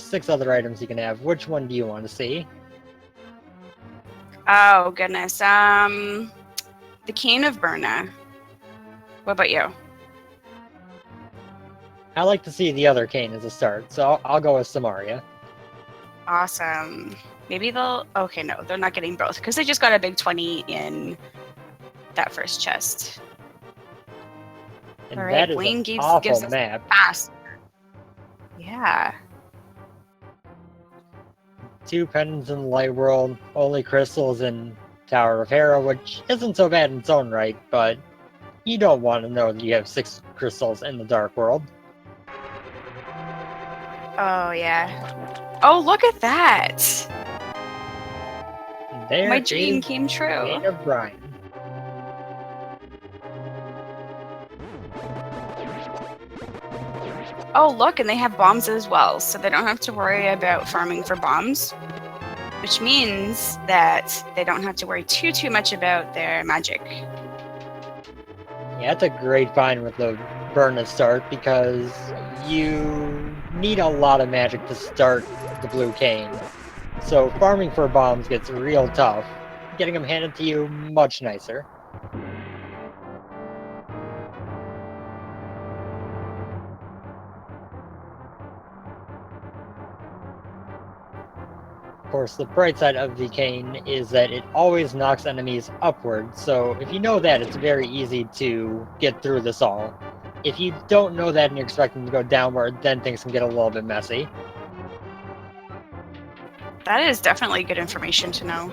6 other items you can have. Which one do you want to see? Oh, goodness. The Cane of Berna. What about you? I like to see the other cane as a start, so I'll go with Samaria. Awesome. Maybe they'll... Okay, no, they're not getting both, because they just got a big 20 in that first chest. And All right, that is Buane an gives awful us map. fast. Yeah. 2 pendants in the light world, only crystals in Tower of Hera, which isn't so bad in its own right, but you don't want to know that you have 6 crystals in the dark world. Oh, yeah. Oh, look at that! There My dream came true. Cane of Brine. Oh, look, and they have bombs as well, so they don't have to worry about farming for bombs, which means that they don't have to worry too much about their magic. Yeah, that's a great find with the Burn at start, because you need a lot of magic to start the blue cane. So farming for bombs gets real tough. Getting them handed to you, much nicer. Of course, the bright side of the cane is that it always knocks enemies upward, so if you know that, it's very easy to get through this all. If you don't know that and you're expecting to go downward, then things can get a little bit messy. That is definitely good information to know.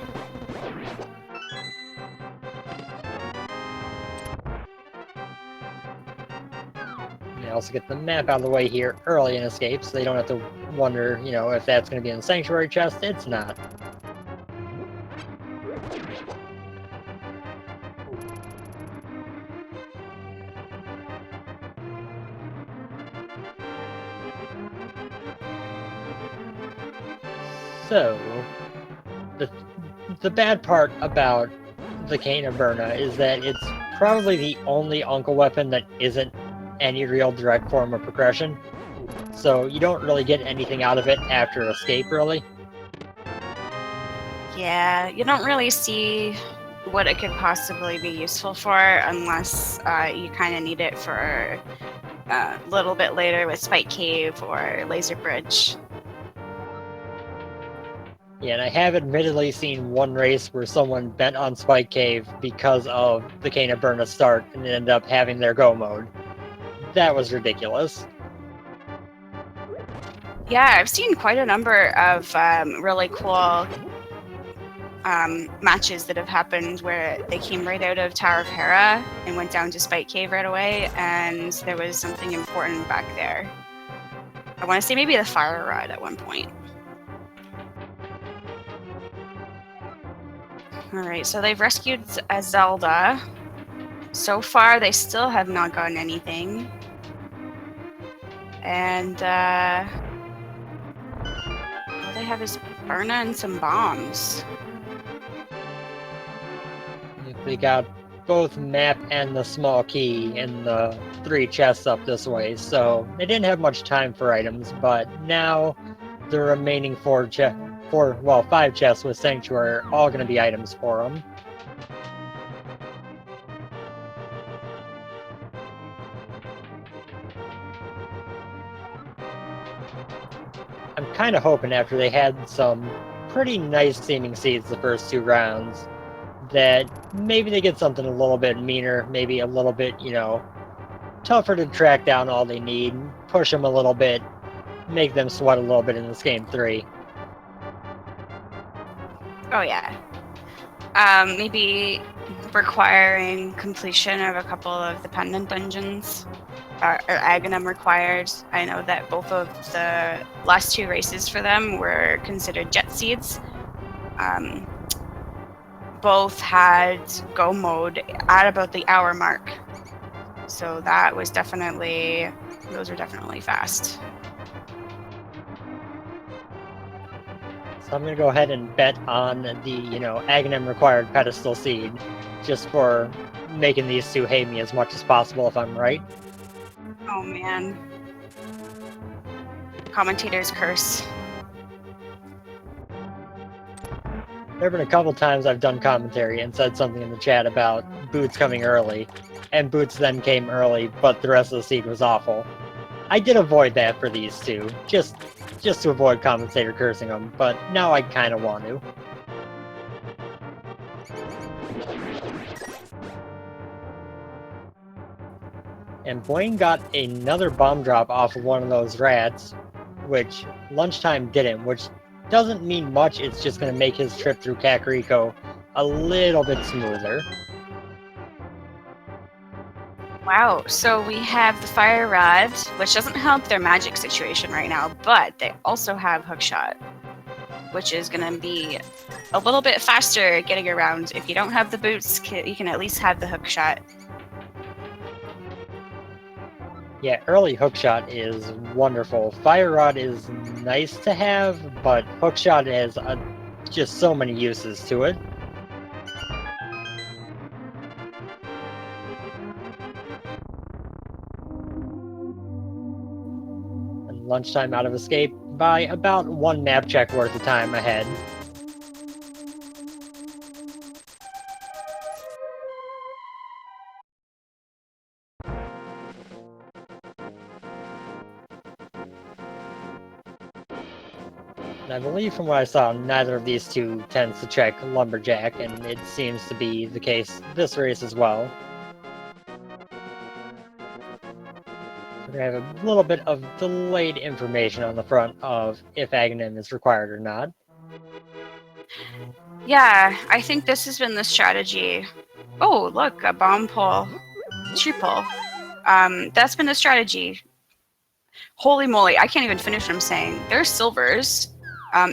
They also get the map out of the way here early in Escape, so they don't have to wonder, if that's going to be in the Sanctuary chest. It's not. So, the bad part about the Cane of Berna is that it's probably the only Uncle weapon that isn't any real direct form of progression. So you don't really get anything out of it after Escape, really. Yeah, you don't really see what it could possibly be useful for unless you kind of need it for a little bit later with Spike Cave or Laser Bridge. Yeah, and I have admittedly seen one race where someone bent on Spike Cave because of the Cane of Berna start and ended up having their go mode. That was ridiculous. Yeah, I've seen quite a number of really cool matches that have happened where they came right out of Tower of Hera and went down to Spike Cave right away, and there was something important back there. I want to say maybe the fire rod at one point. Alright, so they've rescued a Zelda. So far, they still have not gotten anything. And, all they have is Berna and some bombs. They got both map and the small key in the 3 chests up this way, so they didn't have much time for items, but now the remaining 5 chests with Sanctuary are all going to be items for them. I'm kind of hoping after they had some pretty nice seeming seeds the first 2 rounds, that maybe they get something a little bit meaner, maybe a little bit, tougher to track down all they need, push them a little bit, make them sweat a little bit in this game 3. Oh yeah. Maybe requiring completion of a couple of the pendant dungeons. Or Aghanim required. I know that both of the last 2 races for them were considered jet seeds. Both had go mode at about the hour mark. So that was definitely, those are definitely fast. So I'm going to go ahead and bet on the, Aghanim required pedestal seed, just for making these 2 hate me as much as possible if I'm right. Oh man. Commentator's curse. There have been a couple times I've done commentary and said something in the chat about Boots coming early, and Boots then came early, but the rest of the seed was awful. I did avoid that for these two, just to avoid commentator cursing them, but now I kind of want to. And Buane got another bomb drop off of one of those rats, which Lunchtime didn't, which doesn't mean much, it's just going to make his trip through Kakariko a little bit smoother. Wow, so we have the Fire Rod, which doesn't help their magic situation right now, but they also have Hookshot, which is going to be a little bit faster getting around. If you don't have the boots, you can at least have the Hookshot. Yeah, early Hookshot is wonderful. Fire Rod is nice to have, but Hookshot has just so many uses to it. And Lunchtime out of Escape by about one map check worth of time ahead. And I believe from what I saw, neither of these two tends to check Lumberjack, and it seems to be the case this race as well. So we have a little bit of delayed information on the front of if Aghanim is required or not. Yeah, I think this has been the strategy. Oh, look, a bomb pull. Tree pull. That's been the strategy. Holy moly, I can't even finish what I'm saying. They're silvers.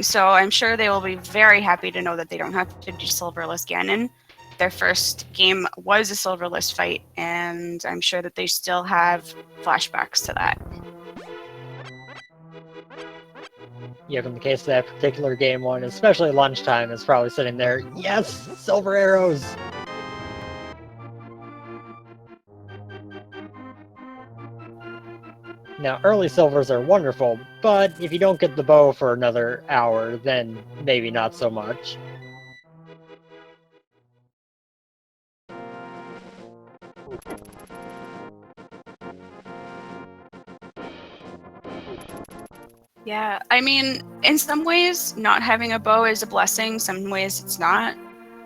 So I'm sure they will be very happy to know that they don't have to do silverless Ganon. Their first game was a silverless fight, and I'm sure that they still have flashbacks to that. Yeah, in the case of that particular game one, especially Lunchtime, is probably sitting there, yes, silver arrows! Now, early silvers are wonderful, but if you don't get the bow for another hour, then maybe not so much. Yeah, I mean, in some ways, not having a bow is a blessing. Some ways it's not.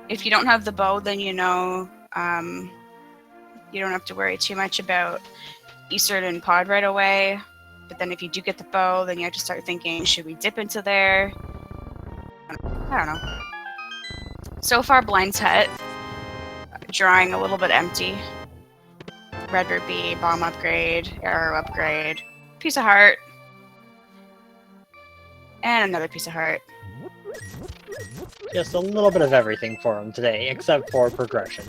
If you don't have the bow, then you know you don't have to worry too much about Eastern and Pod right away. But then if you do get the bow, then you have to start thinking, should we dip into there? I don't know. So far, Blind's Hut, drawing a little bit empty. Red Rupee, bomb upgrade, arrow upgrade, piece of heart, and another piece of heart. Just a little bit of everything for him today, except for progression.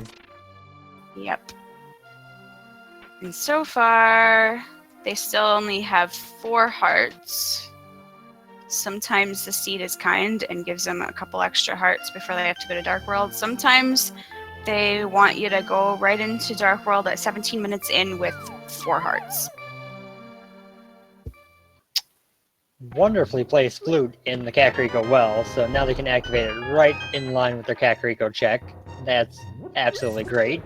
Yep. And so far, they still only have 4 hearts. Sometimes the seed is kind and gives them a couple extra hearts before they have to go to Dark World. Sometimes they want you to go right into Dark World at 17 minutes in with 4 hearts. Wonderfully placed flute in the Kakariko well, so now they can activate it right in line with their Kakariko check. That's absolutely great.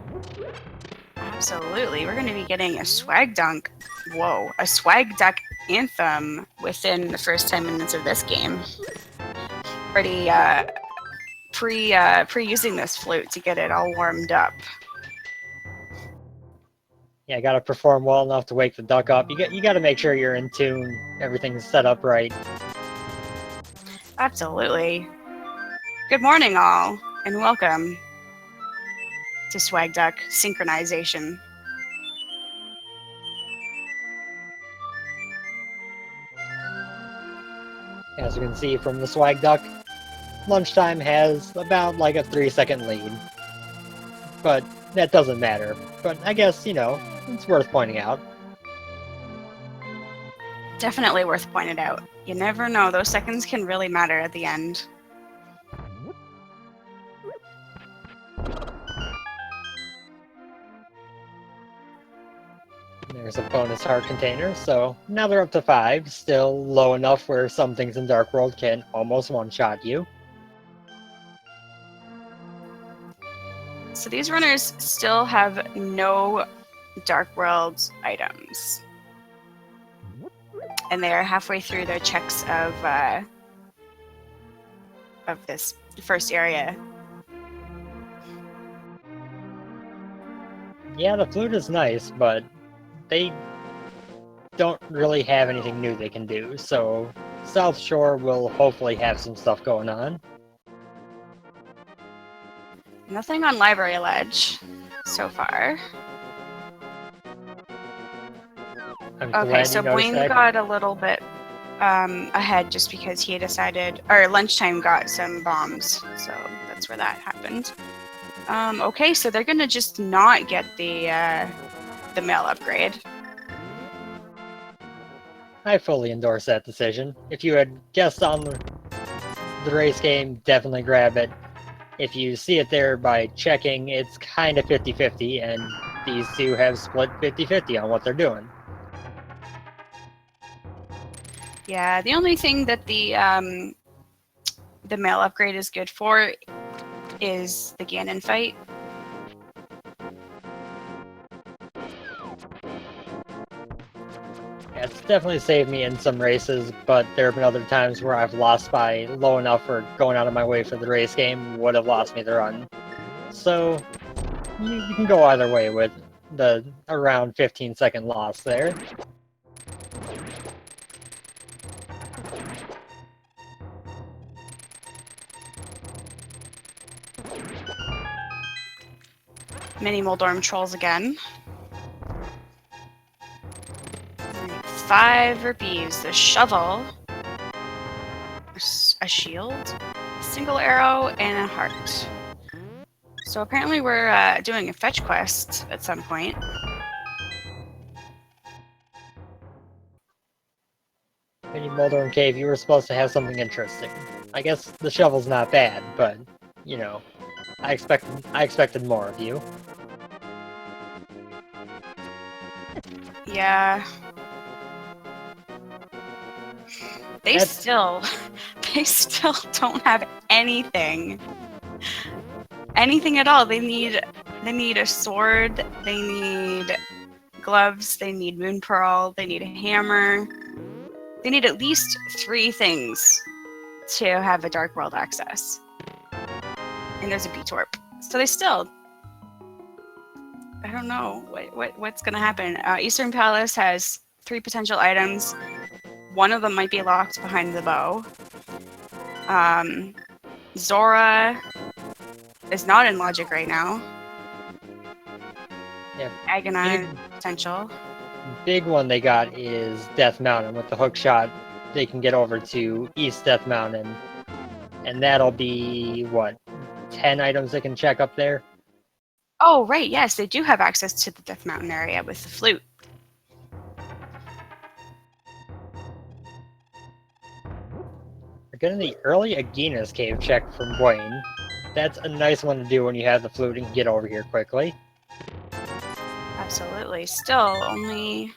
Absolutely. We're going to be getting a swag dunk. Whoa. A swag duck anthem within the first 10 minutes of this game. Already pre-using this flute to get it all warmed up. Yeah, gotta perform well enough to wake the duck up. You gotta make sure you're in tune, everything's set up right. Absolutely. Good morning, all, and welcome to Swag Duck Synchronization. As you can see from the swag duck, Lunchtime has about like a 3-second lead. But that doesn't matter. But I guess, you know, it's worth pointing out. Definitely worth pointing out. You never know, those seconds can really matter at the end. There's a bonus heart container, so now they're up to 5, still low enough where some things in Dark World can almost one-shot you. So these runners still have no Dark World items. And they are halfway through their checks of this first area. Yeah, the flute is nice, but they don't really have anything new they can do, so South Shore will hopefully have some stuff going on. Nothing on Library Ledge so far. I'm Okay, glad so you noticed Buane that. got a little bit ahead just because he decided, or lunchtime got some bombs, so that's where that happened. Okay, so they're gonna just not get the mail upgrade. I fully endorse that decision. If you had guessed on the race game, definitely grab it. If you see it there by checking, it's kind of 50-50, and these two have split 50-50 on what they're doing. Yeah, the only thing that the mail upgrade is good for is the Ganon fight. Yeah, it's definitely saved me in some races, but there have been other times where I've lost by low enough or going out of my way for the race game would have lost me the run. So you can go either way with the around 15-second loss there. Mini Moldorm trolls again. 5 rupees, a shovel, a shield, a single arrow, and a heart. So apparently we're doing a fetch quest at some point. Mini Moldorm Cave, you were supposed to have something interesting. I guess the shovel's not bad, but, you know, I expected more of you. Yeah. They still don't have anything. Anything at all. They need a sword, they need gloves, they need moon pearl, they need a hammer. They need at least 3 things to have a Dark World access. And there's a B-Torp. So they still, I don't know what's gonna happen. Eastern Palace has 3 potential items. One of them might be locked behind the bow. Zora is not in logic right now. Yeah, Ganon potential. big one they got is Death Mountain. With the hook shot, they can get over to East Death Mountain, and that'll be, what, 10 items they can check up there? Oh, right, yes, they do have access to the Death Mountain area with the flute. We're getting the early Agina's Cave check from Buane. That's a nice one to do when you have the flute and can get over here quickly. Absolutely. Still only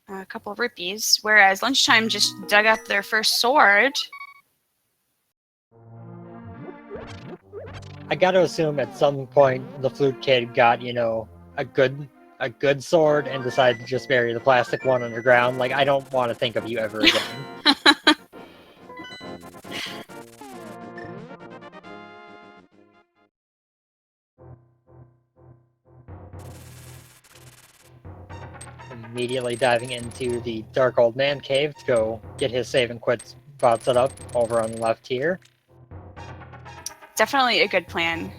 a couple of rupees, whereas Lunchtime just dug up their first sword. I gotta assume at some point the flute kid got, you know, a good sword and decided to just bury the plastic one underground. Like, I don't want to think of you ever again. Immediately diving into the Dark Old Man Cave to go get his save and quit spot set up over on the left here. Definitely a good plan.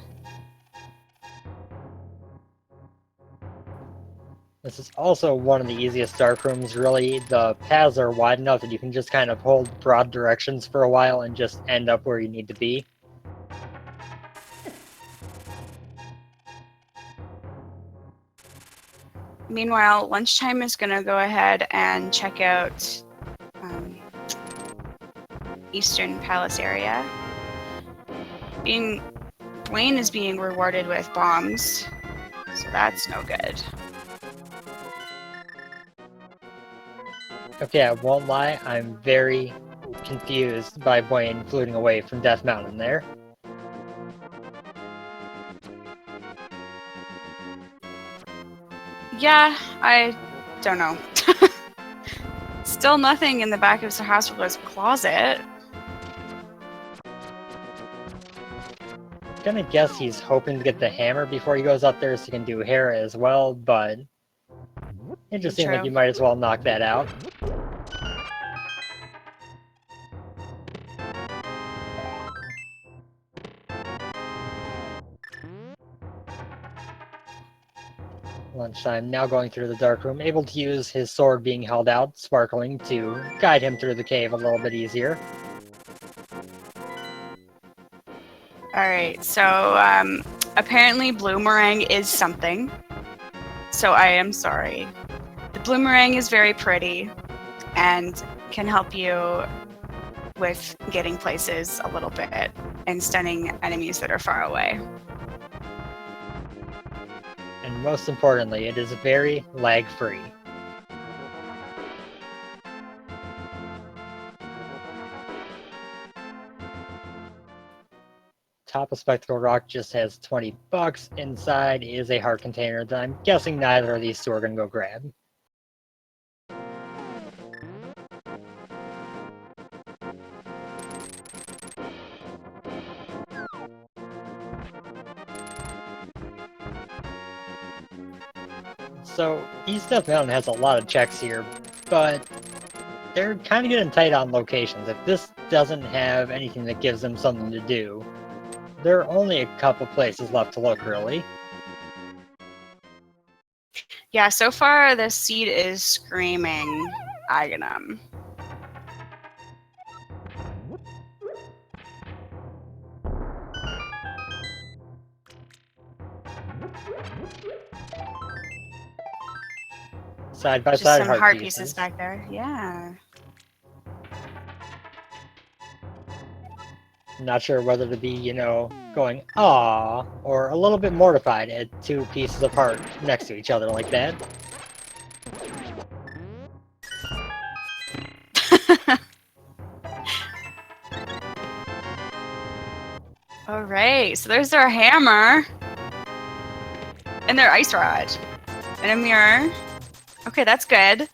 This is also one of the easiest dark rooms, really. The paths are wide enough that you can just kind of hold broad directions for a while and just end up where you need to be. Meanwhile, Lunchtime is going to go ahead and check out Eastern Palace area. Buane is being rewarded with bombs, so that's no good. Okay, I won't lie, I'm very confused by Buane fluting away from Death Mountain there. Yeah, I don't know. Still nothing in the back of the householder's closet. Gonna guess he's hoping to get the hammer before he goes up there so he can do Hera as well, but it just seemed like True. you might as well knock that out. Lunchtime, now going through the dark room, able to use his sword being held out, sparkling, to guide him through the cave a little bit easier. Alright, so apparently bloomerang is something. So I am sorry. The bloomerang is very pretty and can help you with getting places a little bit and stunning enemies that are far away. And most importantly, it is very lag-free. Top of Spectacle Rock just has 20 bucks. Inside is a heart container that I'm guessing neither of these two are going to go grab. So, East Death Mountain has a lot of checks here, but they're kind of getting tight on locations. If this doesn't have anything that gives them something to do, there are only a couple places left to look, really. Yeah, so far the seed is screaming Aghanim. Side by Just side some heart pieces pieces. back there. Yeah. Not sure whether to be, you know, going "aww" or a little bit mortified at two pieces of heart next to each other like that. Alright, so there's their hammer. And their ice rod. And a mirror. Okay, that's good.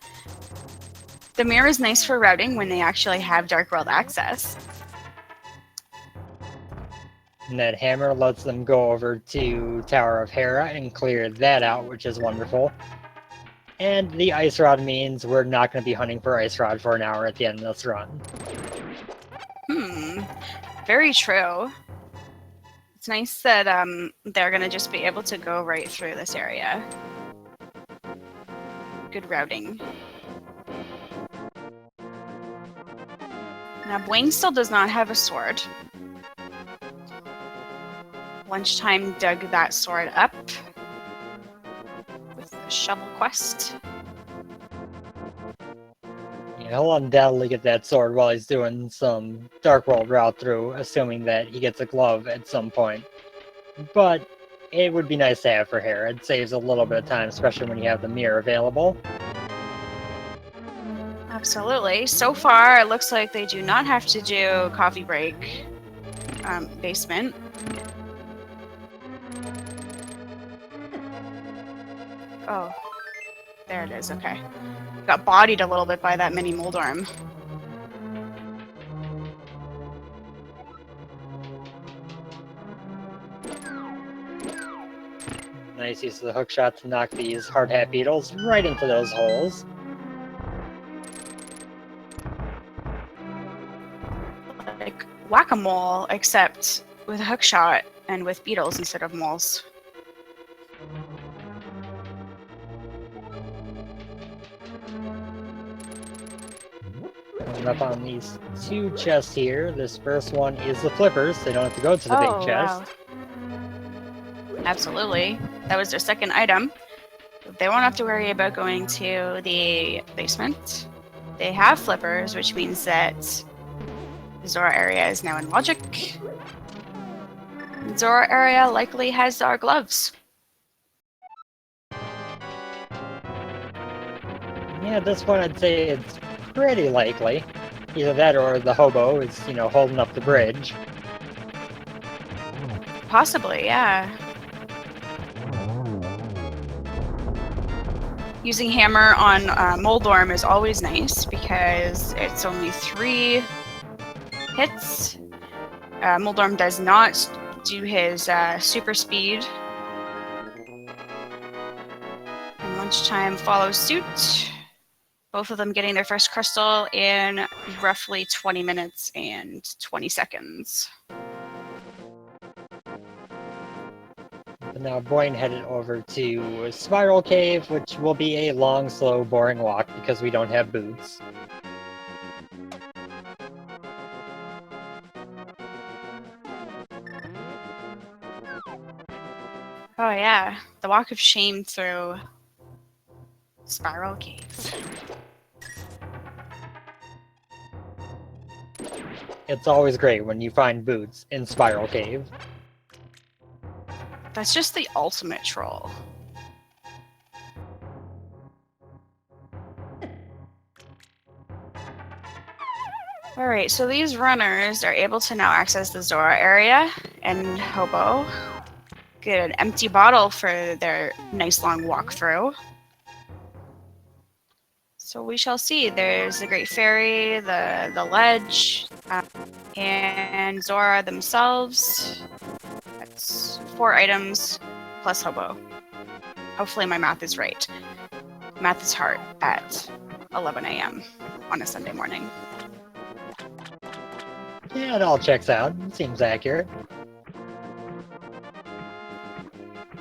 The mirror is nice for routing when they actually have Dark World access. And that hammer lets them go over to Tower of Hera and clear that out, which is wonderful. And the ice rod means we're not going to be hunting for ice rod for an hour at the end of this run. Very true. It's nice that they're going to just be able to go right through this area. Good routing. Now, Buane still does not have a sword. Lunchtime dug that sword up with the shovel quest. Yeah, he'll undoubtedly get that sword while he's doing some Dark World route through, assuming that he gets a glove at some point. But it would be nice to have for Hera. It saves a little bit of time, especially when you have the mirror available. Absolutely. So far, it looks like they do not have to do coffee break basement. Oh, there it is. Okay. Got bodied a little bit by that mini mold arm. Nice use of the hook shot to knock these hard hat beetles right into those holes. Like whack-a-mole, except with a hook shot and with beetles instead of moles. Coming up on these two chests here. This first one is the flippers. They don't have to go to the big chest. Wow. Absolutely. That was their second item. They won't have to worry about going to the basement. They have flippers, which means that the Zora area is now in logic. The Zora area likely has our gloves. Yeah, at this point I'd say it's pretty likely. Either that or the hobo is, you know, holding up the bridge. Possibly, yeah. Using hammer on Moldorm is always nice because it's only 3 hits. Moldorm does not do his super speed. And lunchtime follows suit. Both of them getting their first crystal in roughly 20 minutes and 20 seconds. But now Buane headed over to Spiral Cave, which will be a long, slow, boring walk because we don't have boots. Oh yeah, the walk of shame through Spiral Cave. It's always great when you find boots in Spiral Cave. That's just the ultimate troll. Alright, so these runners are able to now access the Zora area and Hobo. Get an empty bottle for their nice long walk through. So we shall see. There's the Great Fairy, the ledge, and Zora themselves. That's 4 items plus Hobo. Hopefully my math is right. Math is hard at 11 a.m. on a Sunday morning. Yeah, it all checks out. It seems accurate.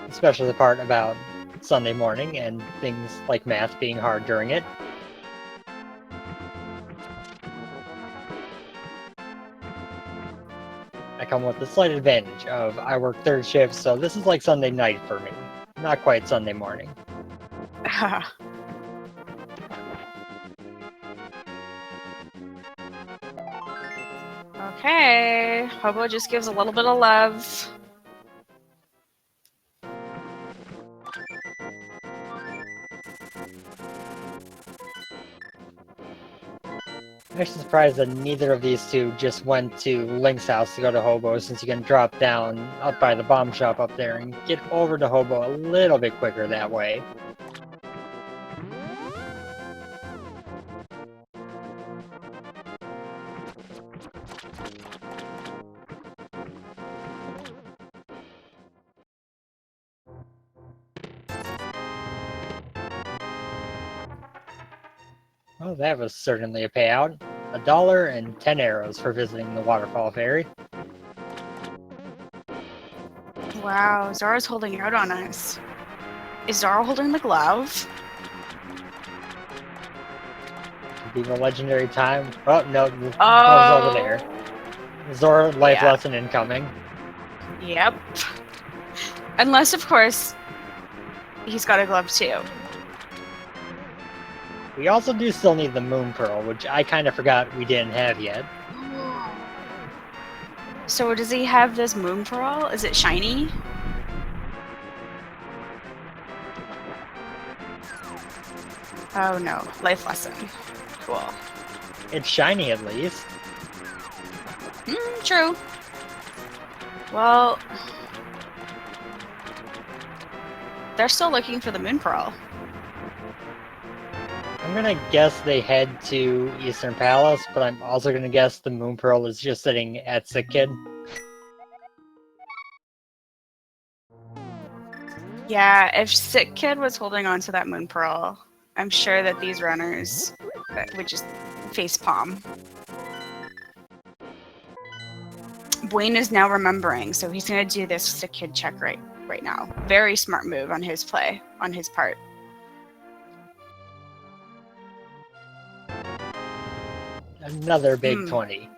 Especially the part about Sunday morning and things like math being hard during it. I come with the slight advantage of I work 3rd shift, so this is like Sunday night for me. Not quite Sunday morning. Okay, Hobo just gives a little bit of love. I'm actually surprised that neither of these two just went to Link's house to go to Hobo, since you can drop down up by the bomb shop up there and get over to Hobo a little bit quicker that way. Well, that was certainly a payout. $1 and 10 arrows for visiting the Waterfall Fairy. Wow, Zora's holding out on us. Is Zora holding the glove? Could be the legendary time. Oh, no, the glove's over there. Zora life Yeah. lesson incoming. Yep. Unless, of course, he's got a glove too. We also do still need the Moon Pearl, which I kind of forgot we didn't have yet. So does he have this moon pearl? Is it shiny? Oh no, life lesson. Cool. It's shiny at least. True. Well, they're still looking for the moon pearl. I'm gonna guess they head to Eastern Palace, but I'm also gonna guess the Moon Pearl is just sitting at Sick Kid. Yeah, if Sick Kid was holding on to that moon pearl, I'm sure that these runners would just face palm. Buane is now remembering, so he's gonna do this Sick Kid check right now. Very smart move on his part. Another big 20.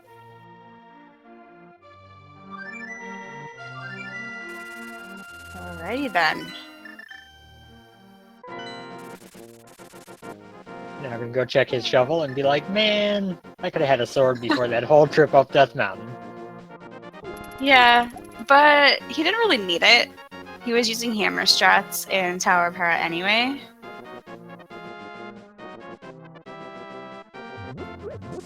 Alrighty then. Now I'm gonna go check his shovel and be like, man, I could have had a sword before that whole trip up Death Mountain. Yeah, but he didn't really need it. He was using hammer strats in Tower of Hera anyway.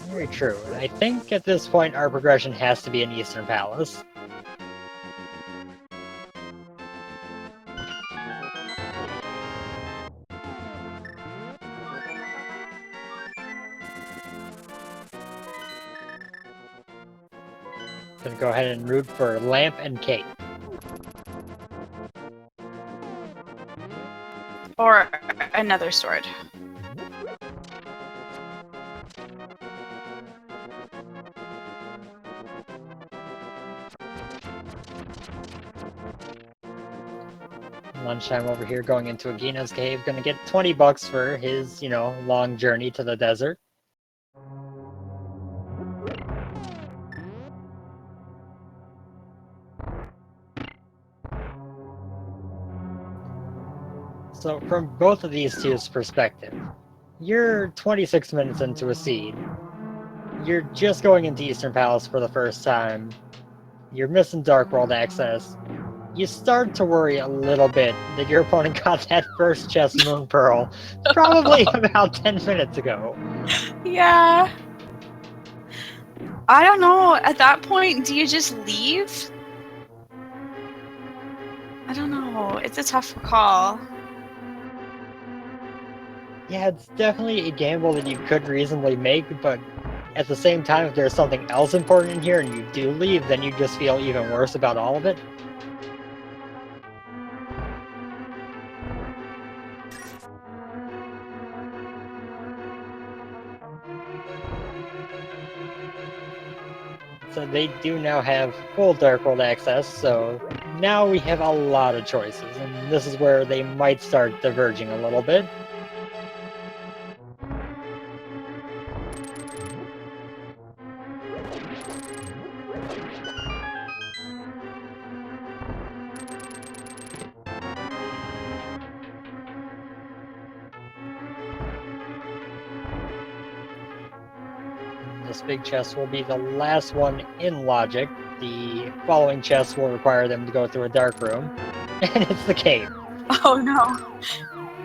Very true. And I think at this point our progression has to be in Eastern Palace. Gonna go ahead and root for Lamp and Cape. Or another sword. Lunchtime over here going into Agina's cave. Gonna get 20 bucks for his, long journey to the desert. So from both of these two's perspective, you're 26 minutes into a seed. You're just going into Eastern Palace for the first time. You're missing Dark World access. You start to worry a little bit that your opponent got that first chest Moon Pearl probably about 10 minutes ago. Yeah. I don't know. At that point, do you just leave? I don't know. It's a tough call. Yeah, it's definitely a gamble that you could reasonably make, but at the same time, if there's something else important in here and you do leave, then you just feel even worse about all of it. So they do now have full Dark World access, so now we have a lot of choices, and this is where they might start diverging a little bit. This big chest will be the last one in logic. The following chest will require them to go through a dark room, and it's the cape. Oh no.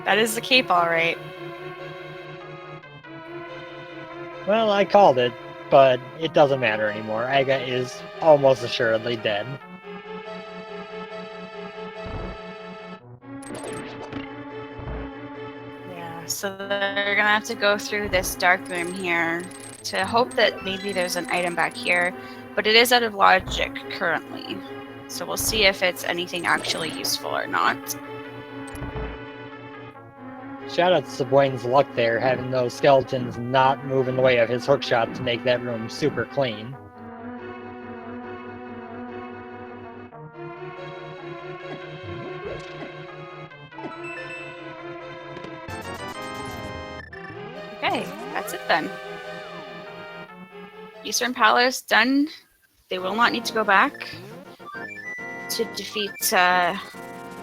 That is the cape, alright. Well, I called it, but it doesn't matter anymore. Aga is almost assuredly dead. Yeah, so they're gonna have to go through this dark room here to hope that maybe there's an item back here, but it is out of logic currently. So we'll see if it's anything actually useful or not. Shout out to Buane's luck there, having those skeletons not move in the way of his hookshot to make that room super clean. Okay, that's it then. Eastern Palace done. They will not need to go back to defeat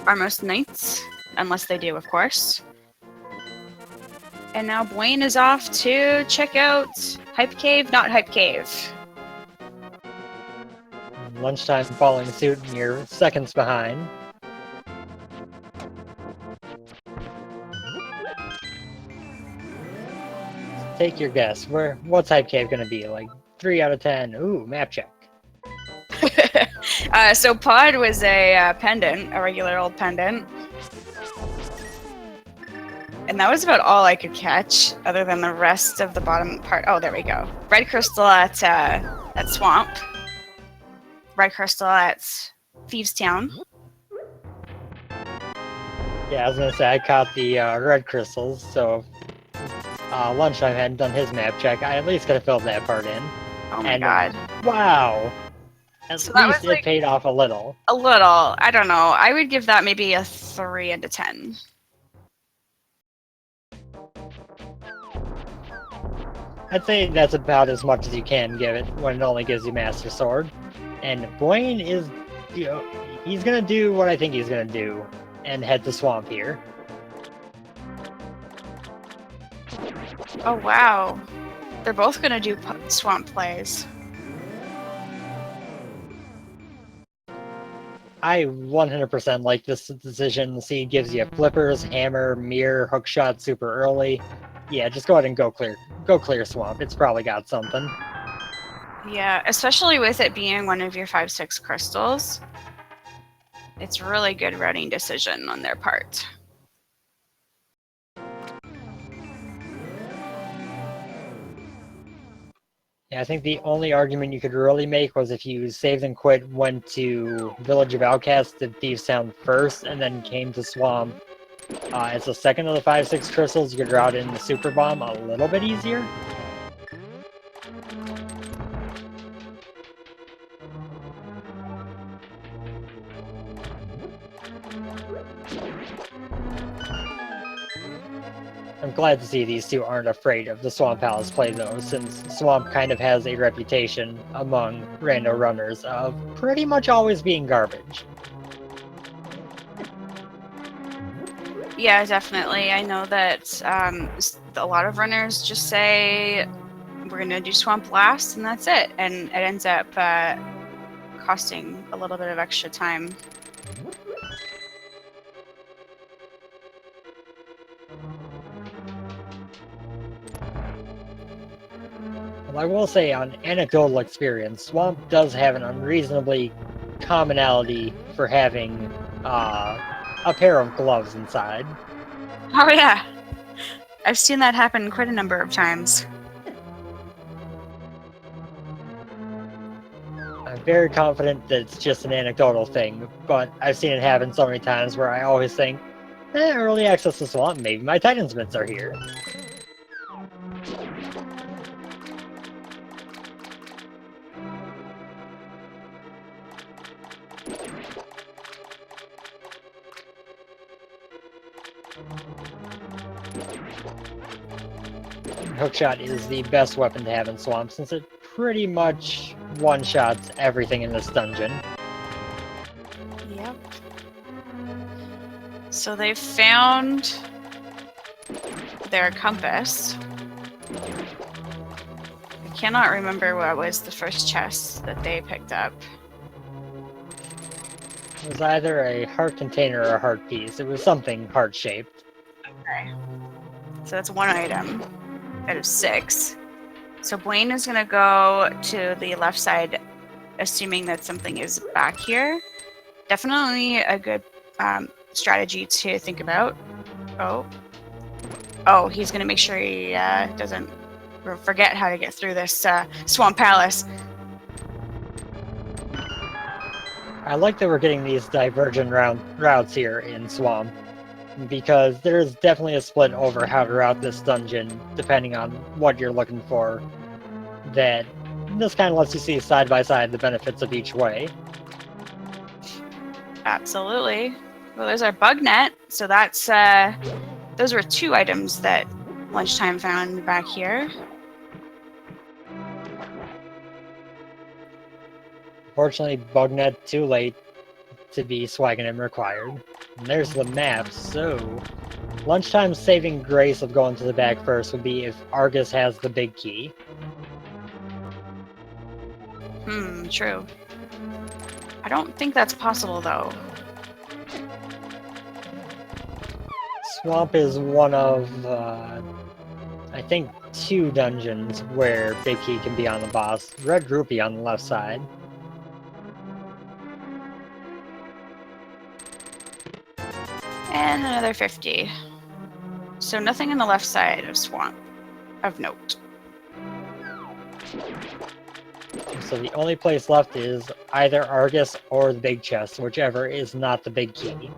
Armos Knights, unless they do, of course. And now Buane is off to check out Hype Cave, not Hype Cave. Lunchtime following suit, and you're seconds behind. Take your guess. What's Hype Cave gonna be? Like 3 out of 10? Ooh, map check. So Pod was a pendant, a regular old pendant. And that was about all I could catch, other than the rest of the bottom part. Oh, there we go. Red crystal at Swamp. Red crystal at Thieves Town. Yeah, I was gonna say I caught the red crystals, so Lunchtime hadn't done his map check. I at least could have filled that part in. Oh my god. Wow! At So that least was, it paid off a little. A little. I don't know. I would give that maybe a 3 out of 10. I'd say that's about as much as you can give it when it only gives you Master Sword. And Buane is, he's gonna do what I think he's gonna do and head to Swamp here. Oh wow. They're both gonna do Swamp plays. I 100% like this decision. See, it gives you flippers, hammer, mirror, hookshot super early. Yeah, just go ahead and go clear Swamp. It's probably got something. Yeah, especially with it being one of your 5-6 crystals. It's a really good routing decision on their part. Yeah, I think the only argument you could really make was if you saved and quit, went to Village of Outcasts, did Thieves Town first, and then came to Swamp as the second of the 5-6 crystals, you could route in the Super Bomb a little bit easier. I'm glad to see these two aren't afraid of the Swamp Palace play though, since Swamp kind of has a reputation among rando runners of pretty much always being garbage. Yeah, definitely. I know that a lot of runners just say we're gonna do swamp last, and that's it, and it ends up costing a little bit of extra time. Well, I will say, on anecdotal experience, Swamp does have an unreasonably commonality for having a pair of gloves inside. Oh yeah, I've seen that happen quite a number of times. I'm very confident that it's just an anecdotal thing, but I've seen it happen so many times where I always think, early access to Swamp, maybe my Titan's Mitts are here. Hookshot is the best weapon to have in Swamp, since it pretty much one-shots everything in this dungeon. Yep. So they found their compass. I cannot remember what was the first chest that they picked up. It was either a heart container or a heart piece. It was something heart-shaped. Okay. So that's one item out of 6. So Buane is going to go to the left side, assuming that something is back here. Definitely a good strategy to think about. Oh, he's going to make sure he doesn't forget how to get through this swamp palace. I like that we're getting these divergent routes here in Swamp, because there's definitely a split over how to route this dungeon, depending on what you're looking for. That this kind of lets you see side by side the benefits of each way. Absolutely. Well, there's our bug net. So that's those were 2 items that Lunchtime found back here. Fortunately, Bugnet too late to be swagging him required. And there's the map, so Lunchtime's saving grace of going to the back first would be if Argus has the big key. True. I don't think that's possible though. Swamp is one of, I think, 2 dungeons where Big Key can be on the boss. Red Rupee on the left side. And another 50. So nothing on the left side of Swamp of note. So the only place left is either Argus or the big chest, whichever is not the big key.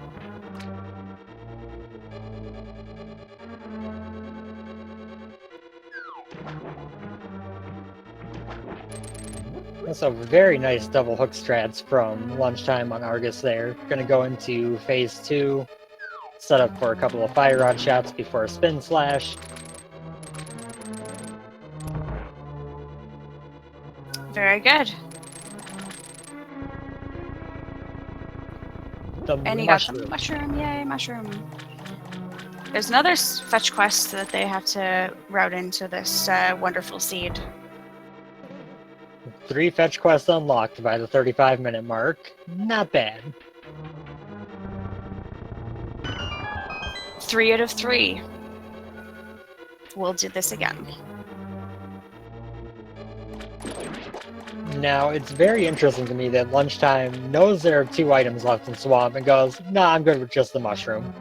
So very nice double hook strats from Lunchtime on Argus there. Gonna go into phase 2, set up for a couple of fire rod shots before a spin slash. Very good. And you got some mushroom. Yay, mushroom. There's another fetch quest that they have to route into this wonderful seed. 3 fetch quests unlocked by the 35-minute mark. Not bad. 3 out of 3. We'll do this again. Now, it's very interesting to me that Lunchtime knows there are 2 items left in Swamp and goes, nah, I'm good with just the mushroom.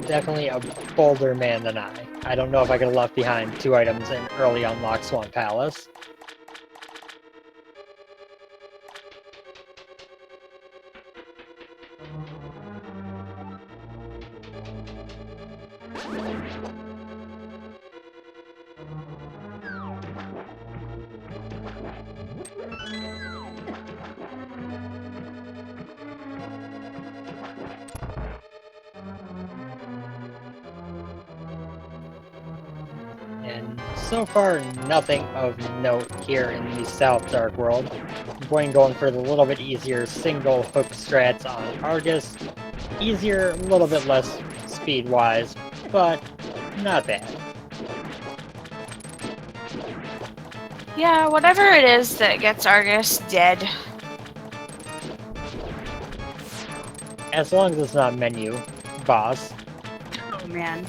definitely a bolder man than I. I don't know if I could have left behind 2 items in early unlock Swamp Palace. And so far, nothing of note here in the South Dark World. Buane going for the little bit easier single hook strats on Argus. Easier, a little bit less speed-wise, but not bad. Yeah, whatever it is that gets Argus dead. As long as it's not menu boss. Oh man.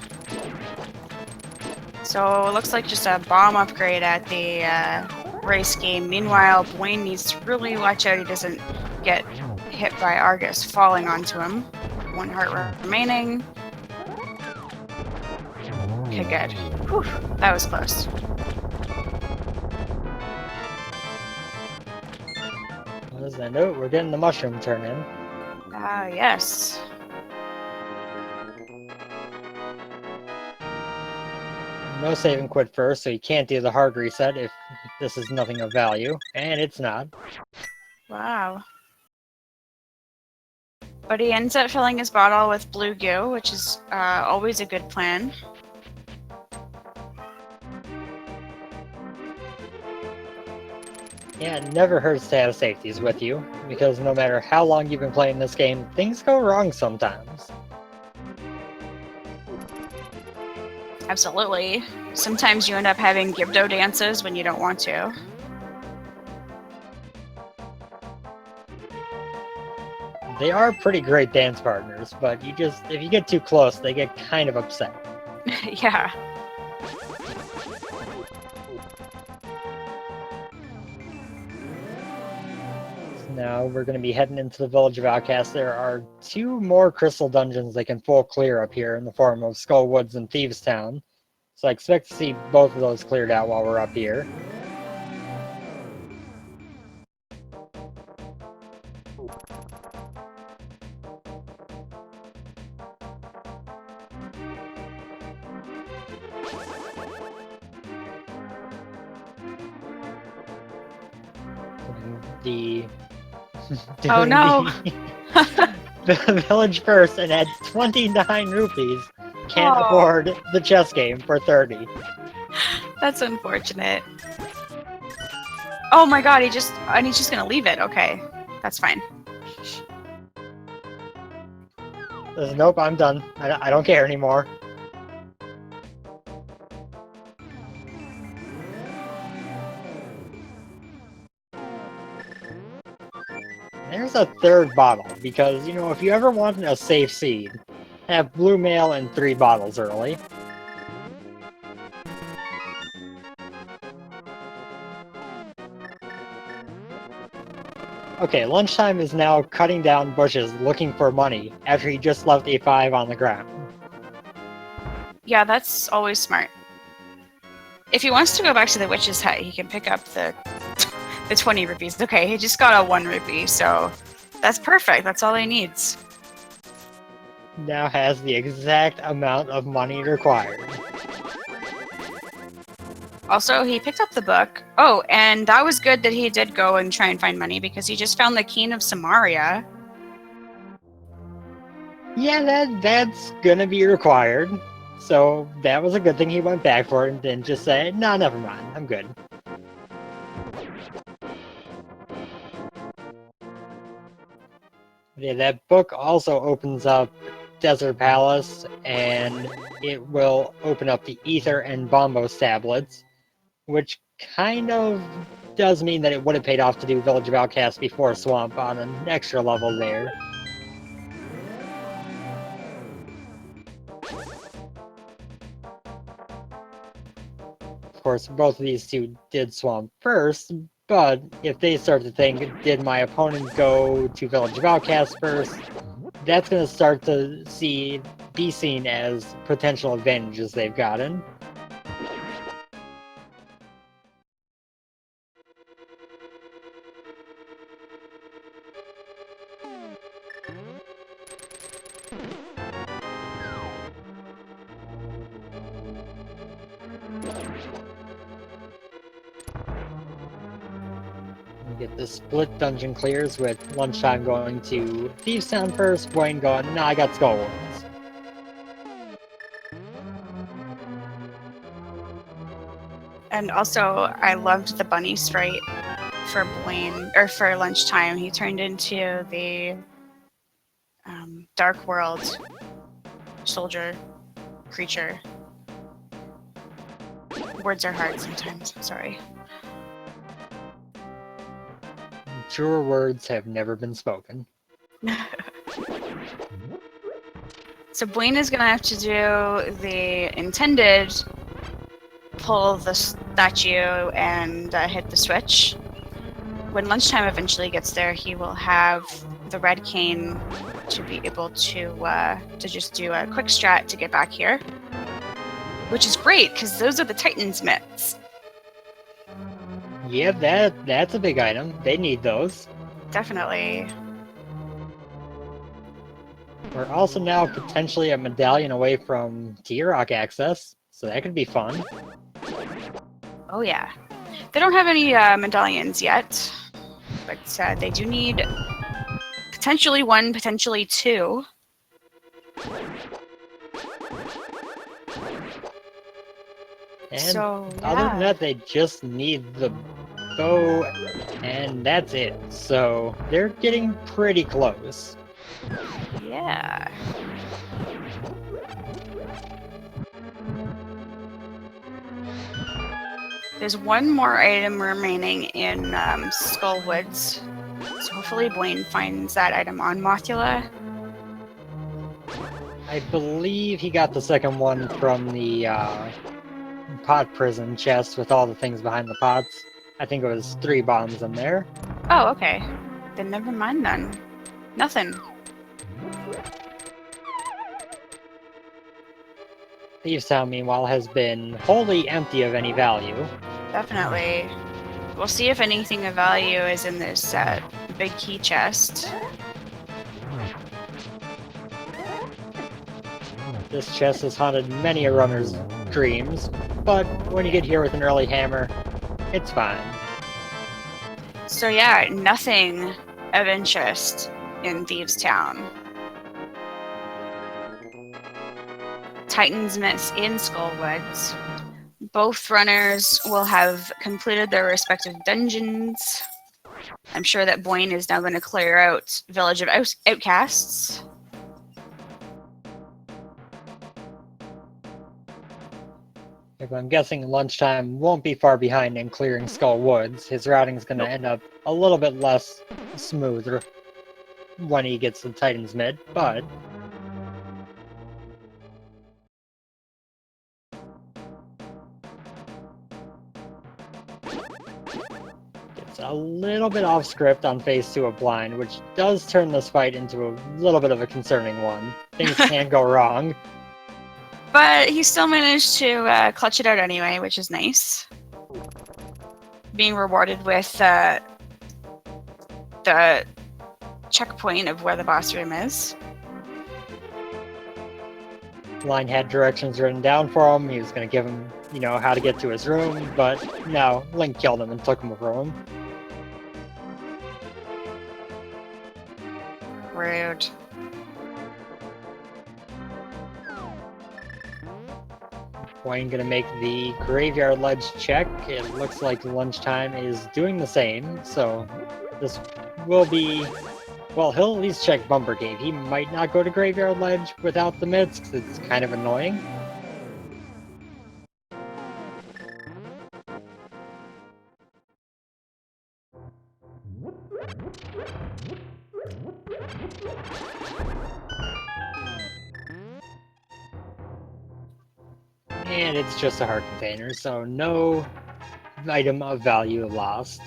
So it looks like just a bomb upgrade at the race game. Meanwhile, Buane needs to really watch out he doesn't get hit by Argus falling onto him. 1 heart remaining. Okay, good. Whew, that was close. What is that note? We're getting the mushroom turn in. Ah, yes. No save and quit first, so you can't do the hard reset if this is nothing of value. And it's not. Wow. But he ends up filling his bottle with blue goo, which is always a good plan. Yeah, it never hurts to have safeties with you, because no matter how long you've been playing this game, things go wrong sometimes. Absolutely. Sometimes you end up having Gibdo dances when you don't want to. They are pretty great dance partners, but if you get too close, they get kind of upset. Yeah. Now we're going to be heading into the Village of Outcasts. There are 2 more crystal dungeons they can full clear up here in the form of Skull Woods and Thieves Town. So I expect to see both of those cleared out while we're up here. The Oh no! the village first and at 29 rupees can't afford the chess game for 30. That's unfortunate. Oh my god, he's just gonna leave it. Okay, that's fine. Nope, I'm done. I don't care anymore. There's a 3rd bottle, because, you know, if you ever want a safe seed, have blue mail and 3 bottles early. Okay, lunchtime is now cutting down bushes looking for money after he just left a 5 on the ground. Yeah, that's always smart. If he wants to go back to the witch's hut, he can pick up the 20 rupees. Okay, he just got a 1 rupee, so that's perfect. That's all he needs. Now has the exact amount of money required. Also, he picked up the book. Oh, and that was good that he did go and try and find money because he just found the Keen of Samaria. Yeah, that's gonna be required. So that was a good thing he went back for it and didn't just say, nah, never mind, I'm good. Yeah, that book also opens up Desert Palace, and it will open up the Ether and Bombos tablets, which kind of does mean that it would have paid off to do Village of Outcasts before Swamp on an extra level there. Of course, both of these 2 did Swamp first, but if they start to think, did my opponent go to Village of Outcasts first, that's going to start to see be seen as potential advantages they've gotten. Get the split dungeon clears with lunchtime going to Thieves Town first, Buane going, nah, I got Skullwoods. And also, I loved the bunny sprite for Buane, or for lunchtime. He turned into the Dark World soldier creature. Words are hard sometimes, sorry. Truer words have never been spoken. So Buane is going to have to do the intended pull the statue and hit the switch. When lunchtime eventually gets there, he will have the red cane to be able to just do a quick strat to get back here, which is great because those are the Titan's mitts. Yeah, that's a big item. They need those. Definitely. We're also now potentially a medallion away from T-Rock access, so that could be fun. Oh yeah. They don't have any medallions yet, but they do need potentially one, potentially two. And so, other than that, they just need the bow, and that's it. So they're getting pretty close. Yeah. There's one more item remaining in Skullwoods, so hopefully Buane finds that item on Mothula. I believe he got the second one from the pot prison chest with all the things behind the pots. I think it was 3 bombs in there. Oh, okay. Then never mind then. Nothing. Thieves Town, meanwhile, has been wholly empty of any value. Definitely. We'll see if anything of value is in this big key chest. This chest has haunted many a runner's dreams, but when you get here with an early hammer, it's fine. So yeah, nothing of interest in Thieves Town. Titan's Mitts in Skullwoods. Both runners will have completed their respective dungeons. I'm sure that Buane is now going to clear out Village of Outcasts. I'm guessing lunchtime won't be far behind in clearing Skull Woods. His routing is going to end up a little bit less smooth when he gets to Titan's Mid, but gets a little bit off script on phase 2 of Blind, which does turn this fight into a little bit of a concerning one. Things can go wrong. But he still managed to clutch it out anyway, which is nice. Being rewarded with the checkpoint of where the boss room is. Blind had directions written down for him. He was going to give him, how to get to his room, but no, Link killed him and took him from him. Rude. Buane gonna make the graveyard ledge check. It looks like lunchtime is doing the same, so this will be... Well, he'll at least check Bumper Cave. He might not go to graveyard ledge without the mitts, because it's kind of annoying. And it's just a heart container, so no item of value lost.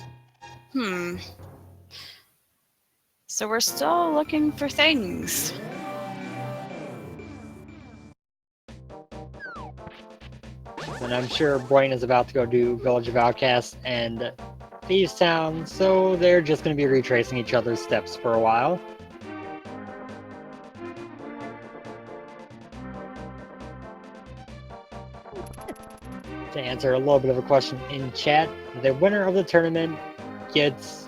So we're still looking for things. and I'm sure Buane is about to go do Village of Outcasts and Thieves Town, so they're just going to be retracing each other's steps for a while. To answer a little bit of a question in chat, the winner of the tournament gets,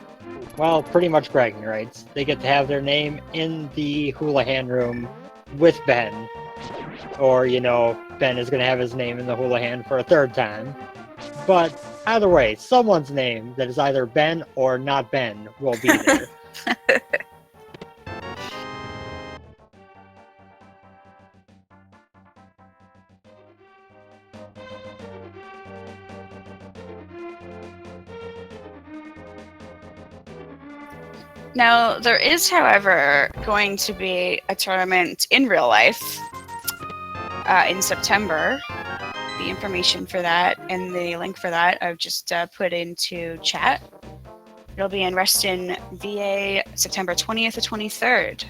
well, pretty much bragging rights. They get to have their name in the Houlihan room with Ben. Or, you know, Ben is going to have his name in the Houlihan for a third time. But either way, someone's name that is either Ben or not Ben will be there. Now, there is, however, going to be a tournament in real life in September. The information for that and the link for that I've just put into chat. It'll be in Reston, VA, September 20th to 23rd.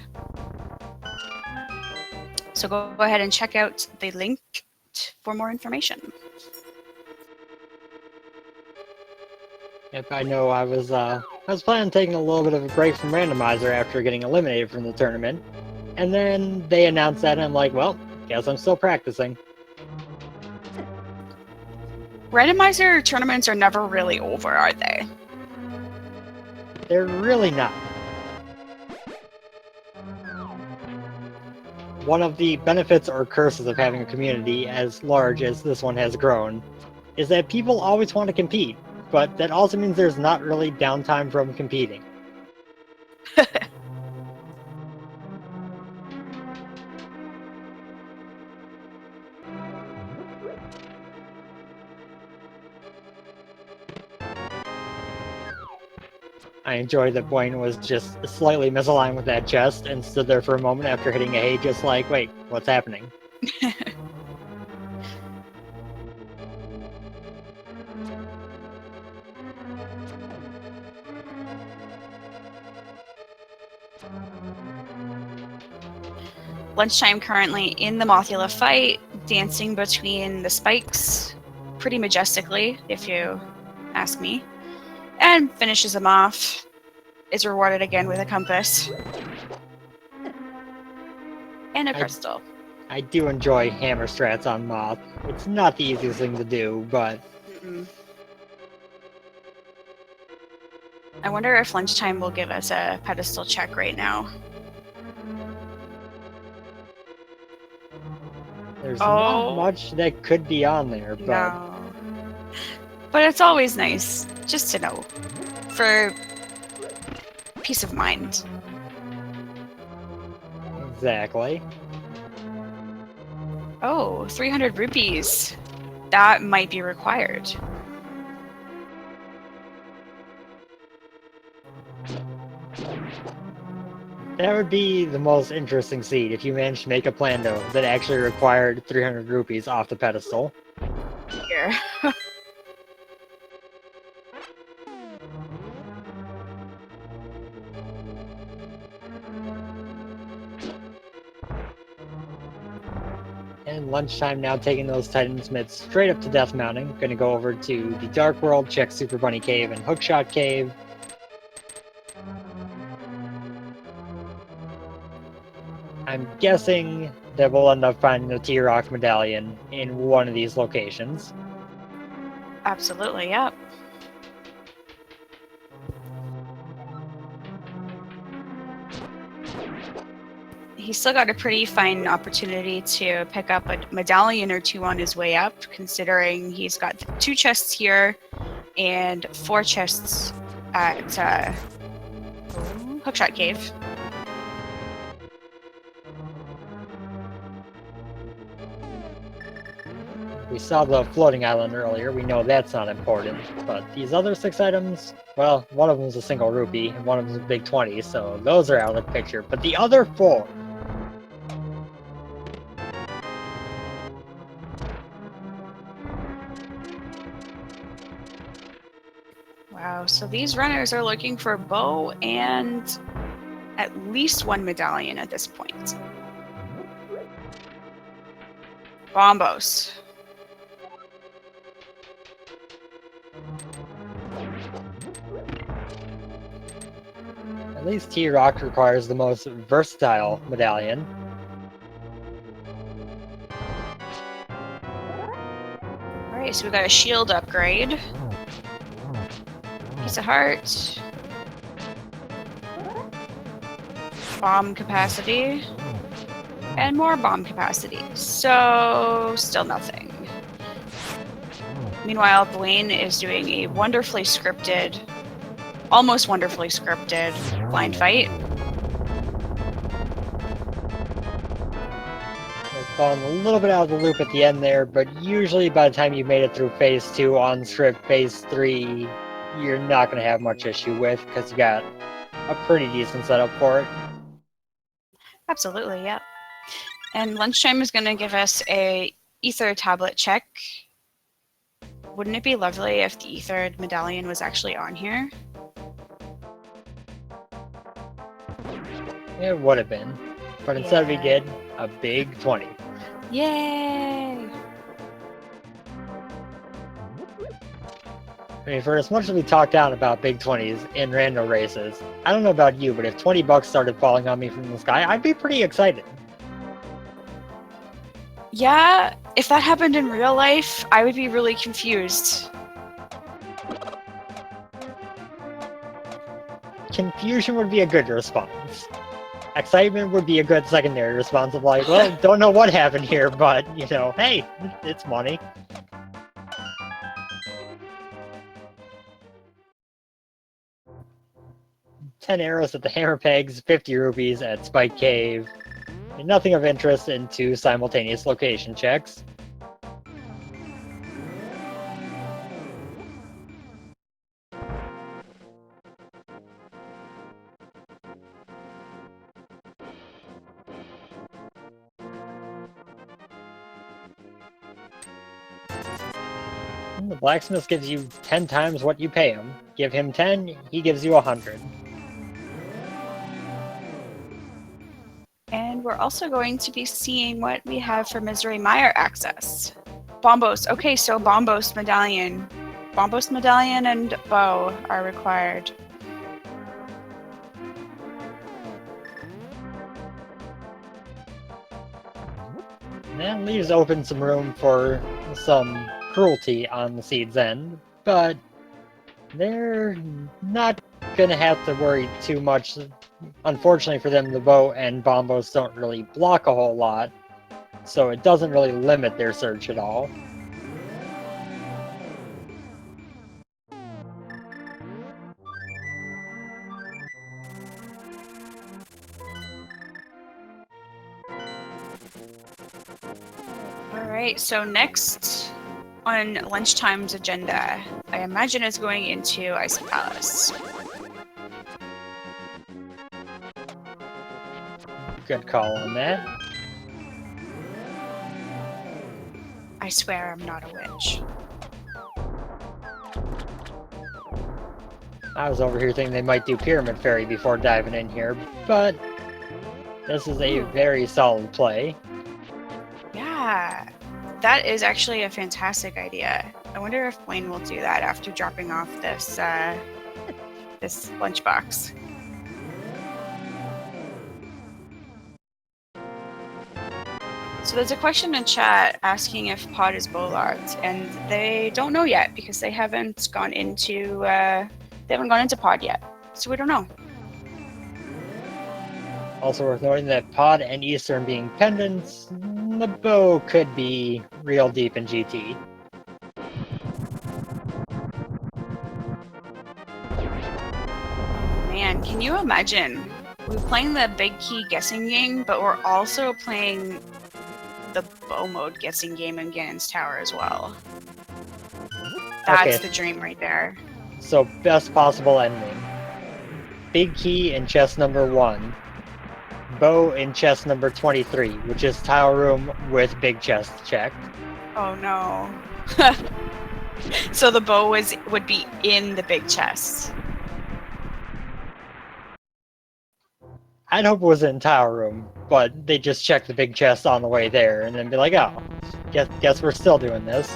So go ahead and check out the link for more information. Yep, I know I was planning on taking a little bit of a break from Randomizer after getting eliminated from the tournament. And then they announced that and I'm like, well, guess I'm still practicing. Randomizer tournaments are never really over, are they? They're really not. One of the benefits or curses of having a community as large as this one has grown is that people always want to compete, but that also means there's not really downtime from competing. I enjoyed that Buane was just slightly misaligned with that chest and stood there for a moment after hitting a hay, just like, wait, what's happening? Lunchtime currently in the Mothula fight, dancing between the spikes pretty majestically, if you ask me, and finishes them off. Is rewarded again with a compass and a crystal. I do enjoy hammer strats on Moth. It's not the easiest thing to do, but... I wonder if Lunchtime will give us a pedestal check right now. There's not much that could be on there, but... No. But it's always nice just to know. For peace of mind. Exactly. Oh, 300 rupees. That might be required. That would be the most interesting seed if you managed to make a Plando that actually required 300 rupees off the pedestal. Here. And Lunchtime now taking those Titan Smiths straight up to Death Mountain. Gonna go over to the Dark World, check Super Bunny Cave and Hookshot Cave. I'm guessing that we'll end up finding the T-Rock medallion in one of these locations. Absolutely, yep. He's still got a pretty fine opportunity to pick up a medallion or two on his way up, considering he's got 2 chests here and 4 chests at Hookshot Cave. We saw the floating island earlier, we know that's not important, but these other 6 items, well, one of them is a single rupee, and one of them is a big 20, so those are out of the picture, but the other 4... Wow, so these runners are looking for a bow and at least 1 medallion at this point. Bombos. At least T-Rock requires the most versatile medallion. Alright, so we got a shield upgrade. Piece of heart. Bomb capacity. And more bomb capacity. So, still nothing. Meanwhile, Buane is doing a wonderfully scripted, almost wonderfully scripted blind fight. I've fallen a little bit out of the loop at the end there, but usually by the time you've made it through phase 2 on script, phase 3, you're not going to have much issue with, because you got a pretty decent setup for it. Absolutely, yeah. And lunchtime is going to give us a ether tablet check. Wouldn't it be lovely if the ether medallion was actually on here? It would have been, but instead we did a big 20. Yay! I mean, for as much as we talk down about big 20s in random races, I don't know about you, but if 20 bucks started falling on me from the sky, I'd be pretty excited. Yeah, if that happened in real life, I would be really confused. Confusion would be a good response. Excitement would be a good secondary response of like, well, don't know what happened here, but, you know, hey, it's money. $10 arrows at the hammer pegs, 50 rupees at Spike Cave, and nothing of interest in 2 simultaneous location checks. And the blacksmith gives you 10 times what you pay him. Give him 10, he gives you 100. And we're also going to be seeing what we have for Misery Mire access. Bombos. Okay, so Bombos medallion. Bombos medallion and bow are required. And that leaves open some room for some cruelty on the Seed's end, but they're not gonna have to worry too much. Unfortunately for them, the bow and bombos don't really block a whole lot, so it doesn't really limit their search at all. Alright, so next on lunchtime's agenda, I imagine is going into Ice Palace. Good call on that. I swear I'm not a witch. I was over here thinking they might do Pyramid Fairy before diving in here, but this is a very solid play. Yeah, that is actually a fantastic idea. I wonder if Buane will do that after dropping off this this lunchbox. So there's a question in chat asking if Pod is Bolart, and they don't know yet because they haven't gone into Pod yet, so we don't know. Also worth noting that Pod and Eastern being pendants, the bow could be real deep in GT. Man, can you imagine? We're playing the big key guessing game, but we're also playing the bow mode guessing game in Ganon's Tower as well. That's the dream right there. So best possible ending. Big key in chest number 1. Bow in chest number 23, which is tile room with big chest checked. Oh no. So the bow would be in the big chest. I'd hope it was in tile room, but they just check the big chest on the way there and then be like, oh, guess we're still doing this.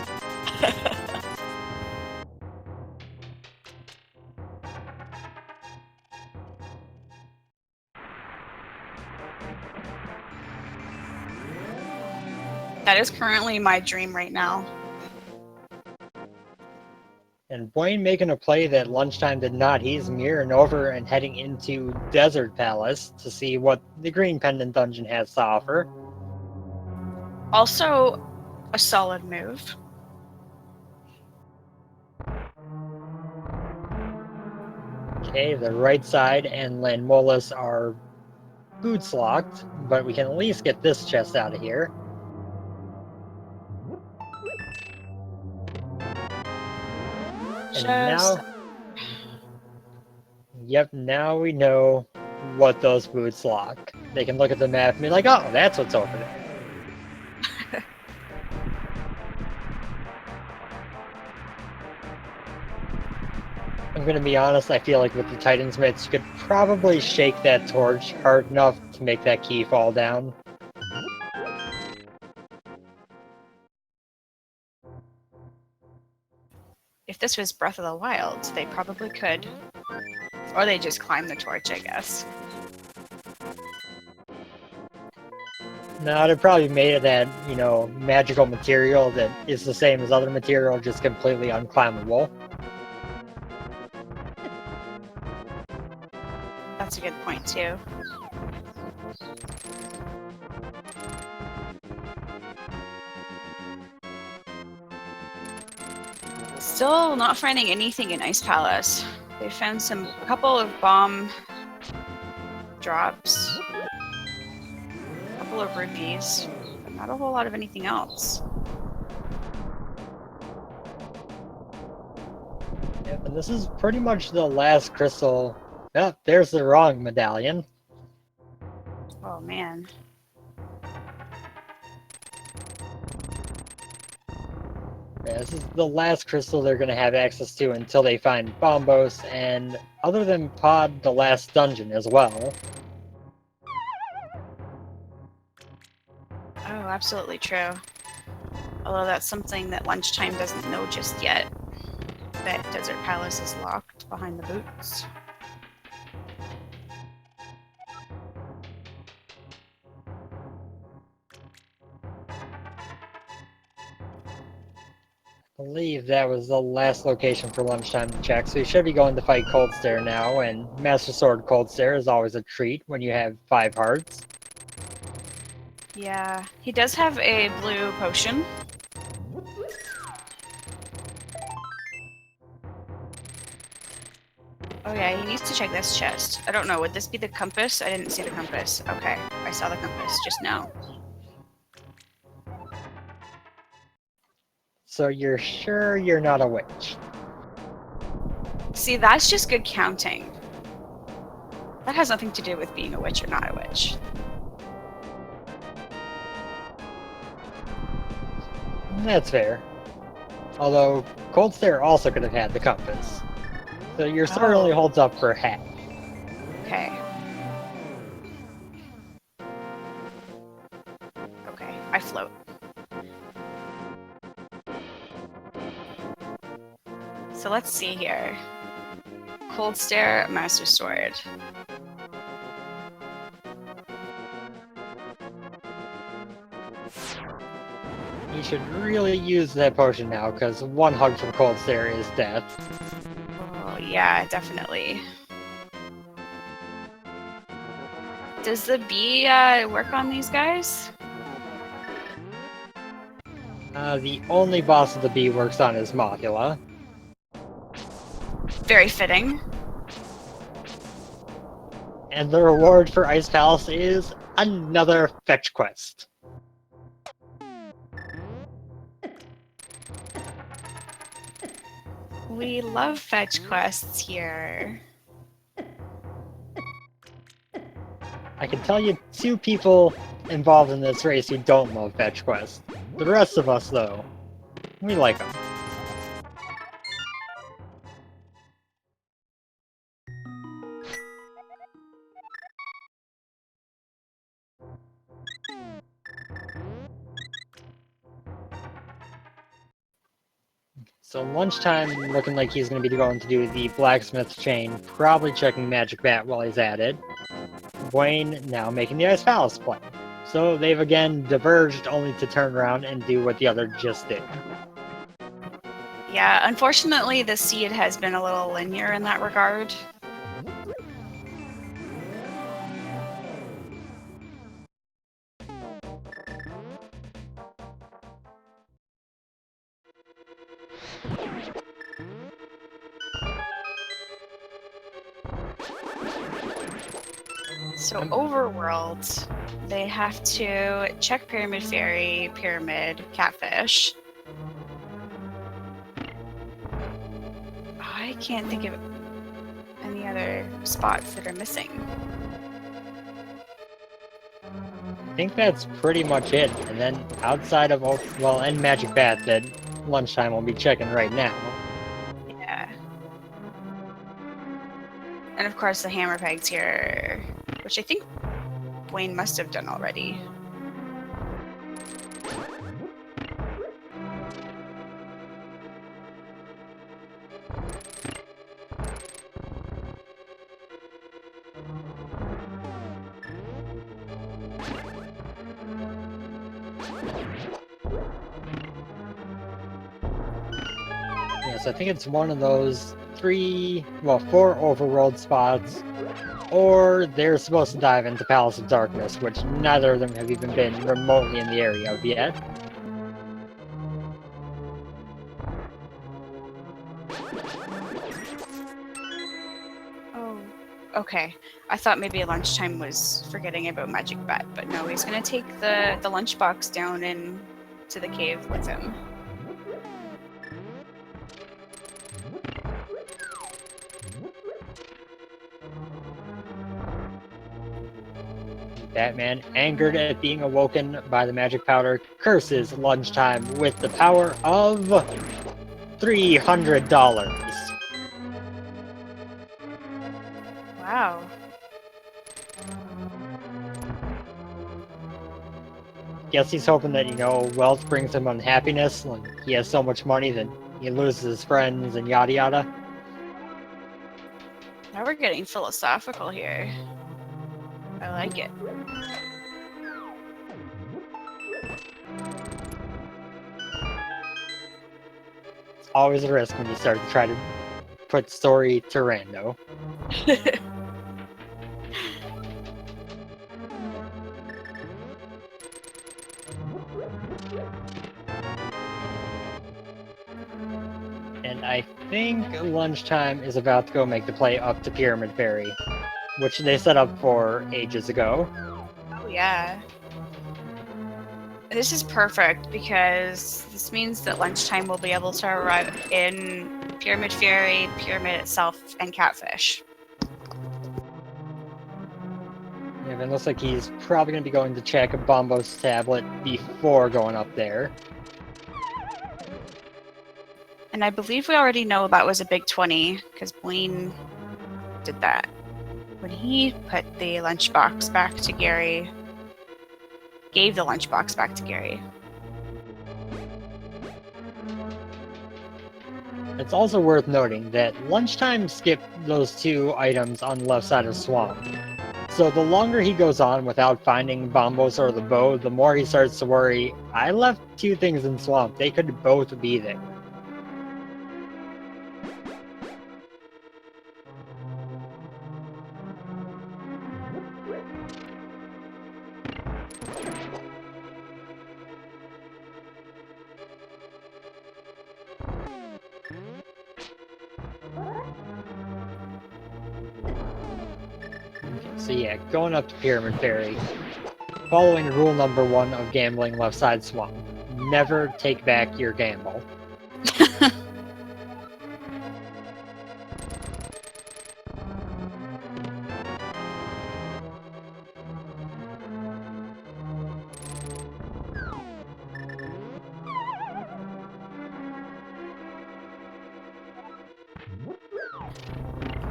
That is currently my dream right now. And Buane making a play that lunchtime did not. He's mirroring over and heading into Desert Palace to see what the Green Pendant Dungeon has to offer. Also, a solid move. Okay, the right side and Landmolas are boots locked, but we can at least get this chest out of here. And now, yep, now we know what those boots lock. They can look at the map and be like, oh, that's what's over there. I'm gonna be honest, I feel like with the Titan's Mitts, you could probably shake that torch hard enough to make that key fall down. If this was Breath of the Wild, they probably could. Or they just climb the torch, I guess. No, they probably made it that, you know, magical material that is the same as other material, just completely unclimbable. That's a good point, too. Still not finding anything in Ice Palace. They found a couple of bomb drops, a couple of rupees, but not a whole lot of anything else. Yep, and this is pretty much the last crystal. Oh, there's the wrong medallion. Oh man. Yeah, this is the last crystal they're going to have access to until they find Bombos, and other than Pod, the last dungeon as well. Oh, absolutely true. Although that's something that Lunchtime doesn't know just yet. That Desert Palace is locked behind the boots. I believe that was the last location for lunchtime to check, so you should be going to fight Cold Stare now, and Master Sword Cold Stare is always a treat when you have 5 hearts. Yeah, he does have a blue potion. Oh yeah, he needs to check this chest. I don't know, would this be the compass? I didn't see the compass. Okay, I saw the compass just now. So you're sure you're not a witch? See, that's just good counting. That has nothing to do with being a witch or not a witch. That's fair. Although, Cold Stare also could have had the compass. So your sword only holds up for half. Okay. Okay, I float. So let's see here. Cold Stare, Master Sword. You should really use that potion now, because one hug from Cold Stare is death. Oh, yeah, definitely. Does the bee work on these guys? The only boss of the bee works on is Mothula. Very fitting. And the reward for Ice Palace is another fetch quest. We love fetch quests here. I can tell you 2 people involved in this race who don't love fetch quests. The rest of us, though, we like them. So lunchtime, looking like he's going to be going to do the blacksmith chain, probably checking Magic Bat while he's at it. Buane now making the Ice Palace play. So they've again diverged only to turn around and do what the other just did. Yeah, unfortunately, the seed has been a little linear in that regard. So overworld, they have to check Pyramid Fairy, Pyramid, Catfish. I can't think of any other spots that are missing. I think that's pretty much it. And then outside of, well, and Magic Bat that Lunchtime will be checking right now. Yeah. And of course the hammer pegs here, which I think Wayne must have done already. Yes, I think it's one of those 4 overworld spots, or they're supposed to dive into Palace of Darkness, which neither of them have even been remotely in the area of yet. Oh, okay. I thought maybe Lunchtime was forgetting about Magic Bat, but no, he's gonna take the lunchbox down into the cave with him. Batman, angered at being awoken by the magic powder, curses Lunchtime with the power of $300. Wow. Guess he's hoping that, wealth brings him unhappiness. Like, he has so much money that he loses his friends and yada yada. Now we're getting philosophical here. I like it. It's always a risk when you start to try to put story to rando. And I think Lunchtime is about to go make the play up to Pyramid Fairy, which they set up for ages ago. Oh yeah. This is perfect because this means that Lunchtime will be able to arrive in Pyramid Fairy, Pyramid itself, and Catfish. Yeah, but it looks like he's probably going to be going to check Bombo's tablet before going up there. And I believe we already know that was a big 20 because Buane did that. When he put the lunchbox back to Gary, gave the lunchbox back to Gary. It's also worth noting that Lunchtime skipped those 2 items on the left side of Swamp. So the longer he goes on without finding Bombos or the bow, the more he starts to worry, I left 2 things in Swamp, they could both be there. So yeah, going up to Pyramid Fairy, following rule number 1 of gambling left side swamp, never take back your gamble.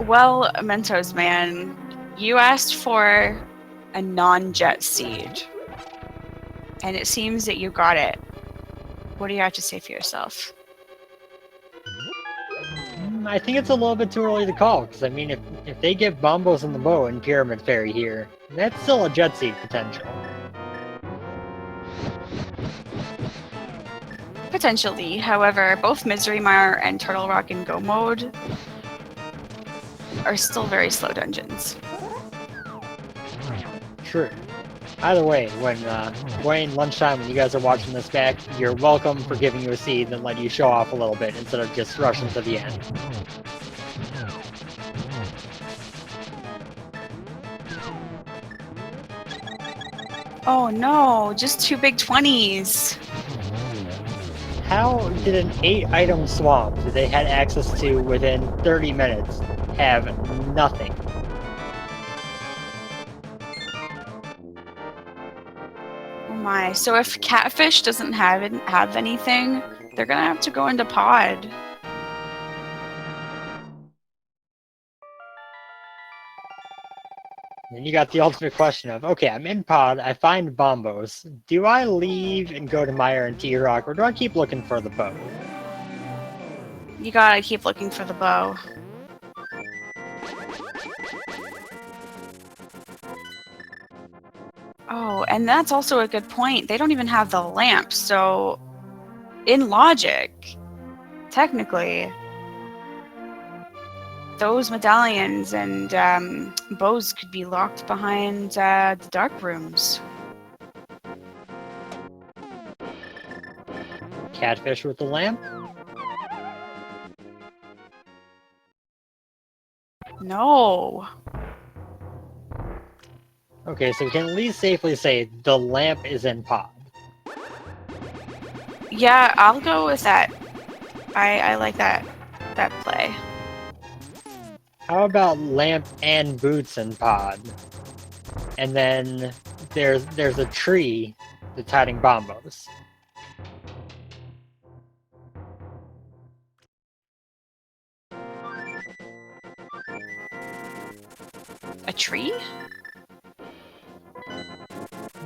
Well, Mentos man, you asked for a non-jet seed, and it seems that you got it. What do you have to say for yourself? I think it's a little bit too early to call, because I mean, if they get Bombos in the bow and Pyramid Fairy here, that's still a Jet Seed potential. Potentially. However, both Misery Mire and Turtle Rock in Go mode are still very slow dungeons. True. Either way, when Buane, lunchtime, when you guys are watching this back, you're welcome for giving you a seed and let you show off a little bit instead of just rushing to the end. Oh no, just 2 big 20s. How did an 8-item swamp that they had access to within 30 minutes have nothing? Oh my, so if Catfish doesn't have anything, they're gonna have to go into Pod. Then you got the ultimate question of, okay, I'm in Pod, I find Bombos. Do I leave and go to Mire and T-Rock, or do I keep looking for the bow? You gotta keep looking for the bow. Oh, and that's also a good point. They don't even have the lamp, so in logic, technically, those medallions and bows could be locked behind the dark rooms. Catfish with the lamp? No. Okay, so we can at least safely say the lamp is in Pod. Yeah, I'll go with that. I like that play. How about lamp and boots in Pod? And then there's a tree that's hiding Bombos. A tree?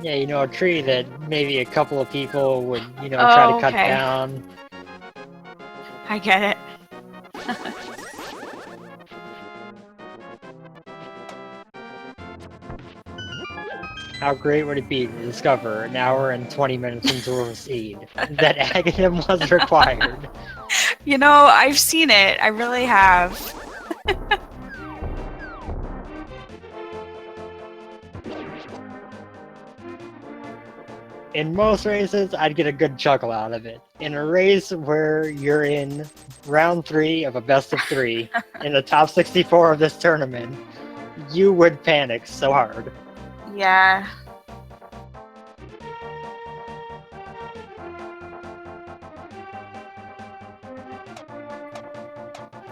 Yeah, you know, a tree that maybe a couple of people would, you know, try to cut okay. down. I get it. How great would it be to discover an hour and 20 minutes into a seed that Aghanim was required? You know, I've seen it. I really have. In most races, I'd get a good chuckle out of it. In a race where you're in round 3 of a best of 3 in the top 64 of this tournament, you would panic so hard. Yeah.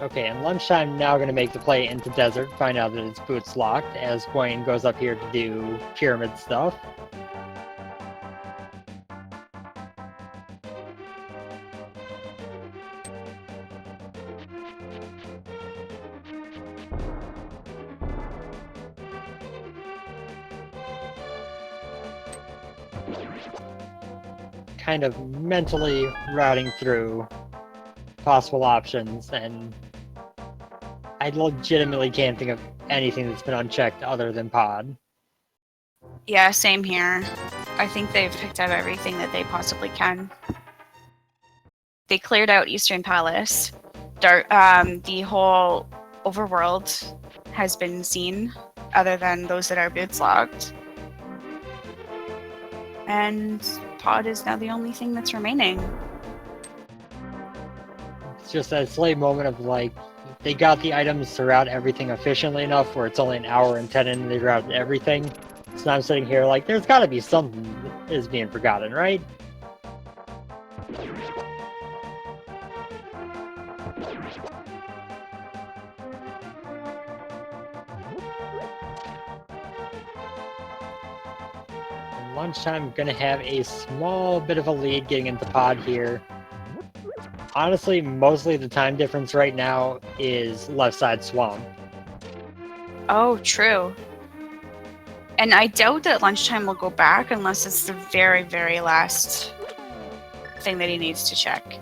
Okay, and lunchtime now going to make the play into desert, find out that its boots locked as Buane goes up here to do pyramid stuff. Kind of mentally routing through possible options, and I legitimately can't think of anything that's been unchecked other than Pod. Yeah, same here. I think they've picked out everything that they possibly can. They cleared out Eastern Palace. The whole overworld has been seen, other than those that are boots locked. And Pod is now the only thing that's remaining. It's just that slight moment of like, they got the items to route everything efficiently enough where it's only an hour and 10 and they routed everything. So I'm sitting here like, there's gotta be something that is being forgotten, right? Lunchtime, gonna have a small bit of a lead getting into Pod here. Honestly, mostly the time difference right now is left side swamp. Oh, true. And I doubt that lunchtime will go back unless it's the very, very last thing that he needs to check.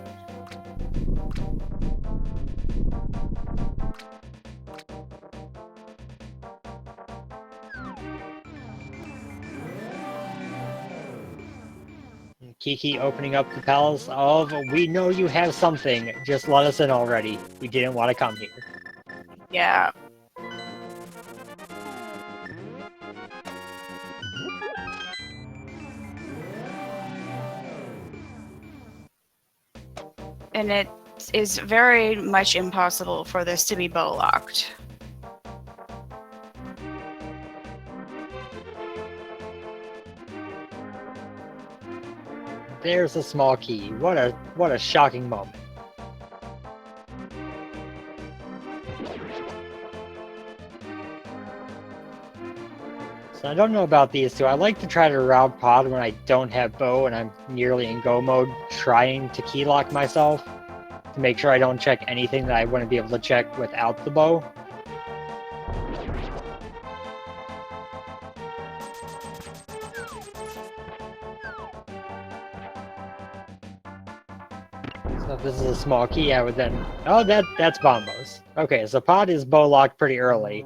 Kiki opening up the palace of, we know you have something, just let us in already. We didn't want to come here. Yeah. And it is very much impossible for this to be bow locked. There's a small key. What a shocking moment. So I don't know about these two. I like to try to route pod when I don't have bow and I'm nearly in go mode, trying to key lock myself to make sure I don't check anything that I wouldn't be able to check without the bow. So if this is a small key, I would then... Oh, that's Bombos. Okay, so pod is bow locked pretty early,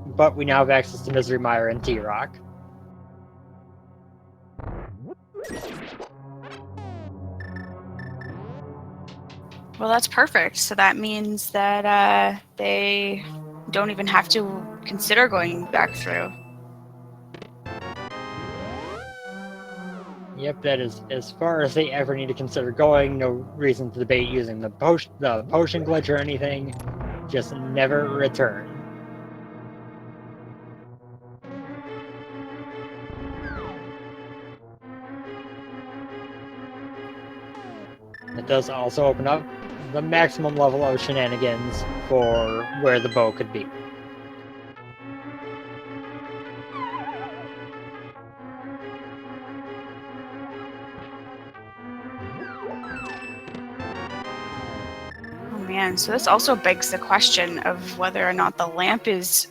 but we now have access to Misery Mire and T-Rock. Well, that's perfect. So that means that they don't even have to consider going back through. Yep, that is as far as they ever need to consider going. No reason to debate using the potion glitch or anything. Just never return. It does also open up the maximum level of shenanigans for where the bow could be. Oh man, so this also begs the question of whether or not the lamp is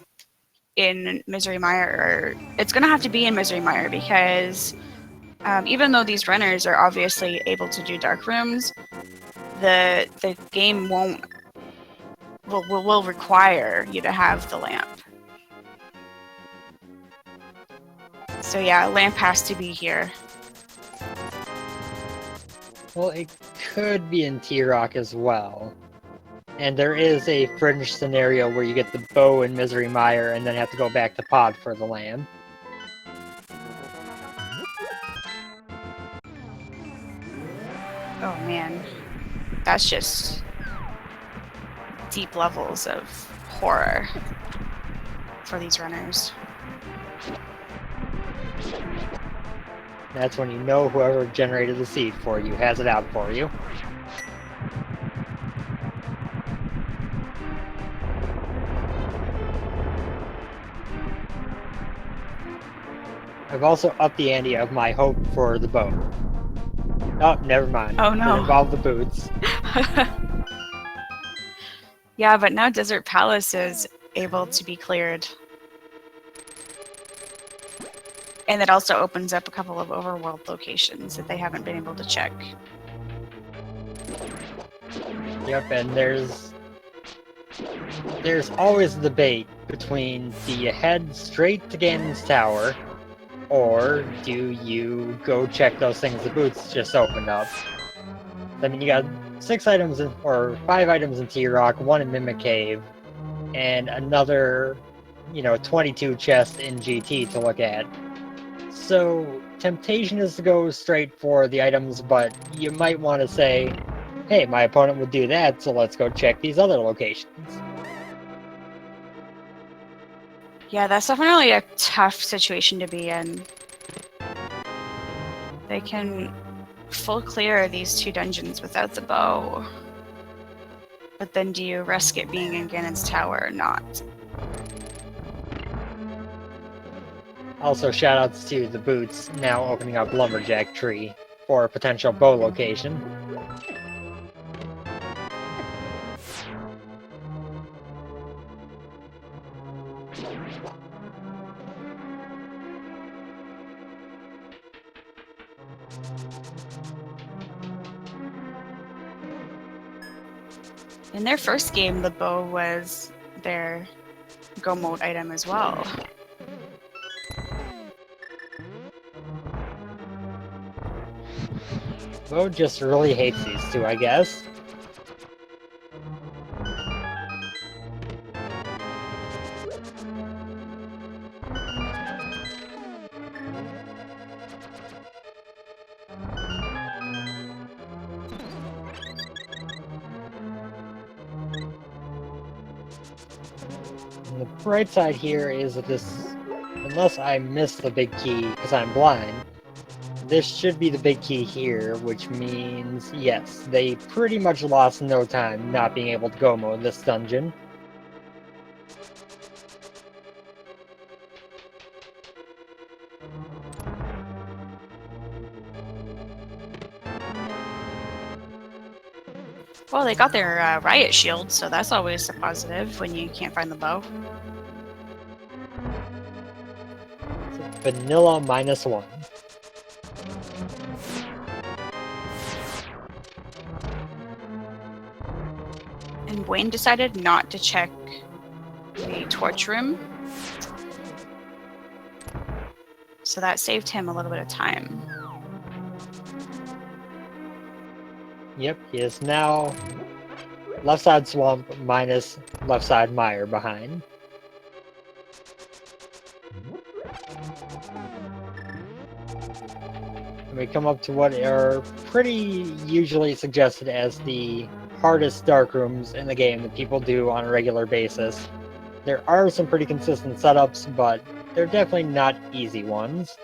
in Misery Mire, or it's going to have to be in Misery Mire because even though these runners are obviously able to do dark rooms, the game will require you to have the lamp. So yeah, lamp has to be here. Well, it could be in T-Rock as well. And there is a fringe scenario where you get the bow in Misery Mire and then have to go back to pod for the lamp. Oh man, that's just deep levels of horror for these runners. That's when you know whoever generated the seed for you has it out for you. I've also upped the ante of my hope for the bow. Oh, never mind. Oh no. It involved the boots. Yeah, but now Desert Palace is able to be cleared. And it also opens up a couple of overworld locations that they haven't been able to check. Yep, and there's always a debate between do you head straight to Ganon's tower, or do you go check those things the boots just opened up? I mean, you got 6 items or 5 items in T-Rock, 1 in Mimic Cave, and another, 22 chests in GT to look at. So, temptation is to go straight for the items, but you might want to say, hey, my opponent would do that, so let's go check these other locations. Yeah, that's definitely a tough situation to be in. They can full clear these 2 dungeons without the bow. But then do you risk it being in Ganon's tower or not? Also, shoutouts to the boots now opening up Lumberjack Tree for a potential bow location. In their first game, the bow was their go mode item as well. Bo just really hates these two, I guess. And the bright side here is that this, unless I miss the big key because I'm blind, this should be the big key here, which means, yes, they pretty much lost no time not being able to go mode this dungeon. Well, they got their riot shield, so that's always a positive when you can't find the bow. Vanilla -1. And Buane decided not to check the torch room. So that saved him a little bit of time. Yep, he is now left side swamp minus left side mire behind. And we come up to what are pretty usually suggested as the hardest dark rooms in the game that people do on a regular basis. There are some pretty consistent setups, but they're definitely not easy ones.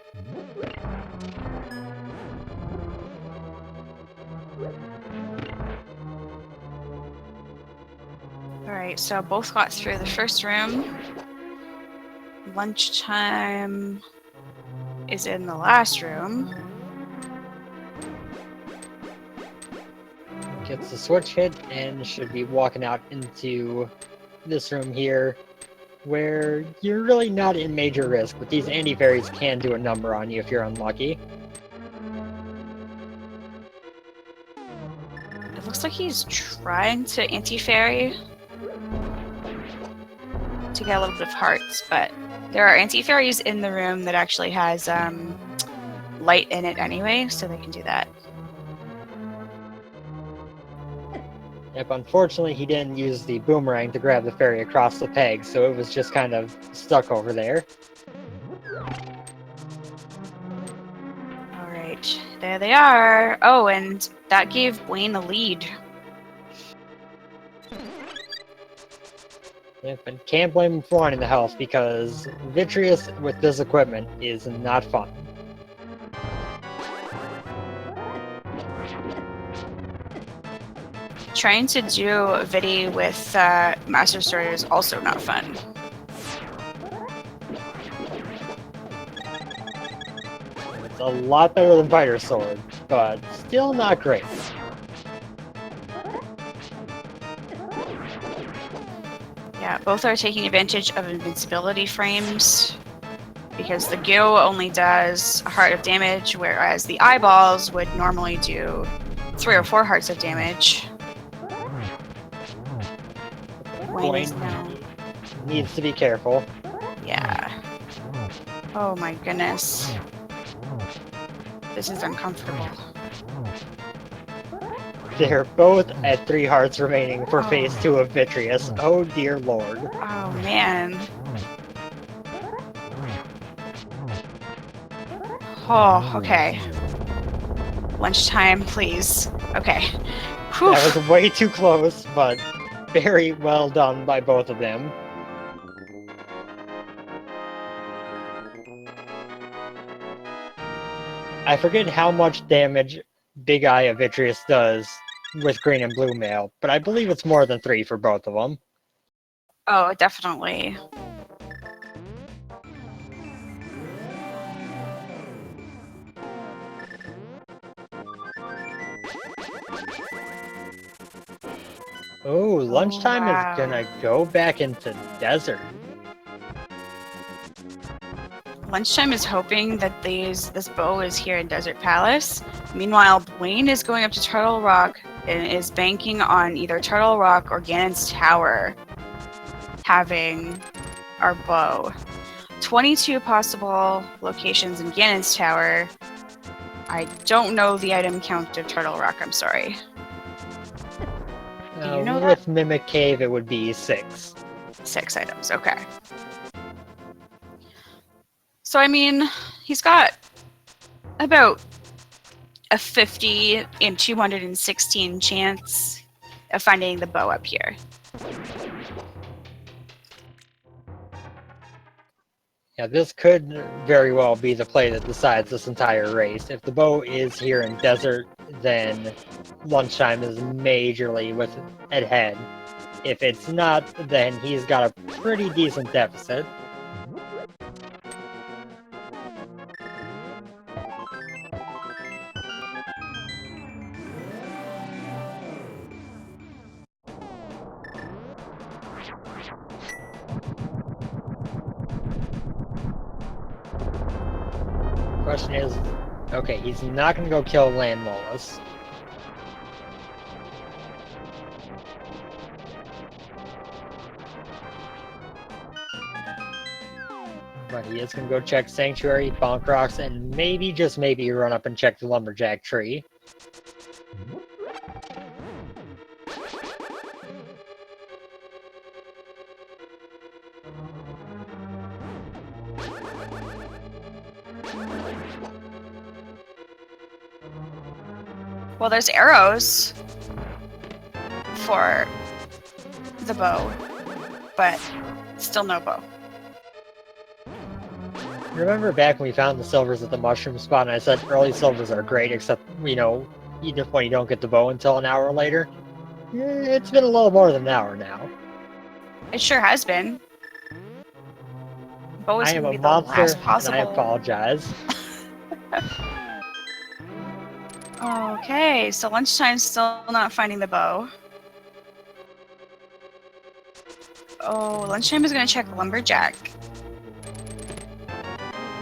Alright, so both got through the first room. Lunchtime is in the last room. Gets the switch hit and should be walking out into this room here, where you're really not in major risk, but these anti-fairies can do a number on you if you're unlucky. It looks like he's trying to anti-fairy to get a little bit of hearts, but there are anti-fairies in the room that actually has light in it anyway, so they can do that. Yep, unfortunately he didn't use the boomerang to grab the fairy across the peg, so it was just kind of stuck over there. Alright, there they are. Oh, and that gave Buane a lead. Yep, and can't blame him for wanting the health, because Vitreous with this equipment is not fun. Trying to do Vidi with Master Sword is also not fun. It's a lot better than Fighter Sword, but still not great. Yeah, both are taking advantage of invincibility frames because the goo only does a heart of damage, whereas the eyeballs would normally do 3 or 4 hearts of damage. Buane needs to be careful. Yeah. Oh my goodness. This is uncomfortable. They're both at 3 hearts remaining for phase 2 of Vitreous. Oh dear lord. Oh man. Oh, okay. Lunchtime, please. Okay. Whew. That was way too close, but very well done by both of them. I forget how much damage Big Eye of Vitreous does with green and blue mail, but I believe it's more than 3 for both of them. Oh, definitely. Oh, lunchtime wow. is gonna go back into desert. Lunchtime is hoping that this bow is here in Desert Palace. Meanwhile, Buane is going up to Turtle Rock and is banking on either Turtle Rock or Ganon's Tower having our bow. 22 possible locations in Ganon's Tower. I don't know the item count of Turtle Rock, I'm sorry. Do you know that? With Mimic Cave, it would be 6. 6 items, okay. So, I mean, he's got about a 50 in 216 chance of finding the bow up here. Yeah, this could very well be the play that decides this entire race. If the bow is here in Desert, then Lunchtime is majorly ahead. If it's not, then he's got a pretty decent deficit. Question is, okay, he's not going to go kill Land Molus. But he is going to go check Sanctuary, Bonk Rocks, and maybe, just maybe, run up and check the Lumberjack tree. Well, there's arrows for the bow, but still no bow. Remember back when we found the silvers at the mushroom spot, and I said early silvers are great, except, even when you don't get the bow until an hour later? It's been a little more than an hour now. It sure has been. Bow is I am gonna a be the monster, last and possible. I apologize. Okay, so Lunchtime's still not finding the bow. Oh, Lunchtime is gonna check Lumberjack.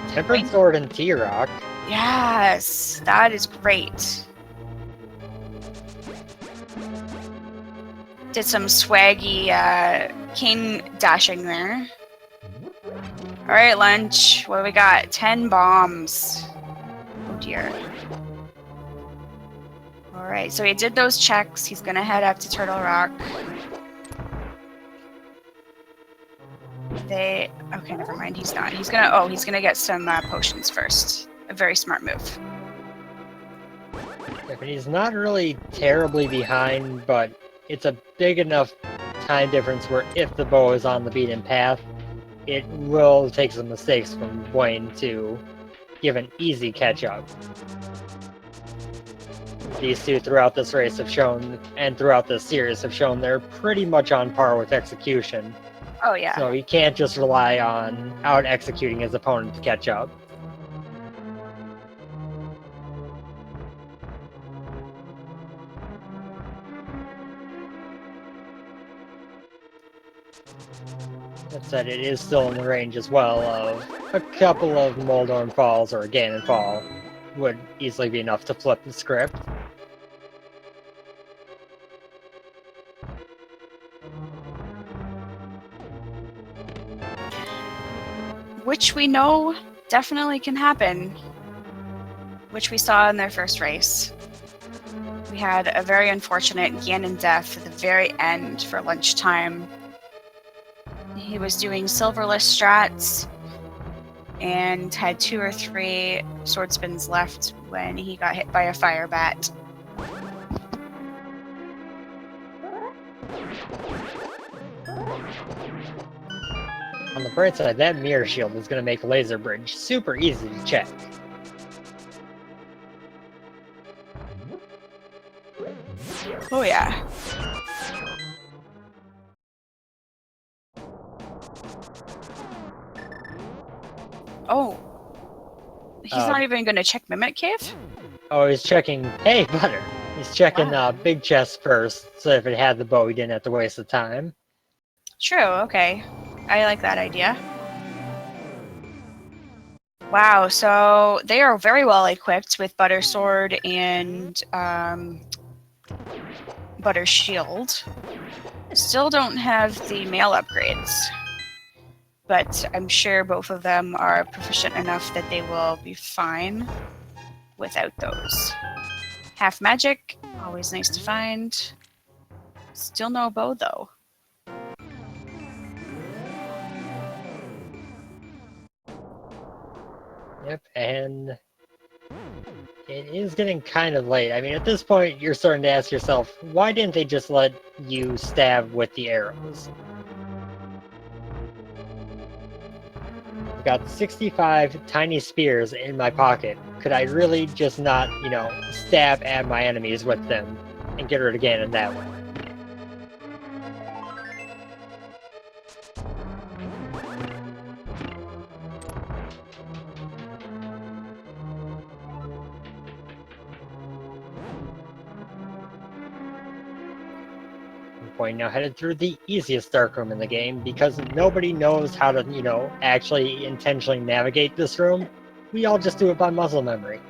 Tempered Sword and T-Rock. Yes, that is great. Did some swaggy cane dashing there. Alright, Lunch, what do we got? 10 bombs. Oh dear. Alright, so he did those checks. He's gonna head up to Turtle Rock. Okay, never mind, he's not. He's gonna get some potions first. A very smart move. Yeah, but he's not really terribly behind, but it's a big enough time difference where if the bow is on the beaten path, it will take some mistakes from Buane to give an easy catch-up. These two throughout this race have shown, and throughout this series have shown, they're pretty much on par with execution. Oh yeah. So he can't just rely on out-executing his opponent to catch up. That said, it is still in the range as well of a couple of Moldorm Falls or a Ganon Fall would easily be enough to flip the script. Which we know definitely can happen. Which we saw in their first race. We had a very unfortunate Ganon death at the very end for Lunchtime. He was doing silverless strats and had 2 or 3 sword spins left when he got hit by a fire bat. On the bright side, that Mire shield is going to make Laser Bridge super easy to check. Oh yeah. Oh. He's not even going to check Mimic Cave? Oh, he's checking... Hey, Butter! He's checking Big Chest first, so if it had the bow, he didn't have to waste the time. True, okay. I like that idea. Wow, so they are very well equipped with Butter Sword and Butter Shield. Still don't have the mail upgrades, but I'm sure both of them are proficient enough that they will be fine. without those. Half magic, always nice to find. Still no bow though. Yep, and it is getting kind of late. I mean, at this point, you're starting to ask yourself, why didn't they just let you stab with the arrows? I've got 65 tiny spears in my pocket. Could I really just not, stab at my enemies with them and get rid of Ganon that way? Buane now headed through the easiest dark room in the game because nobody knows how to, actually intentionally navigate this room. We all just do it by muscle memory.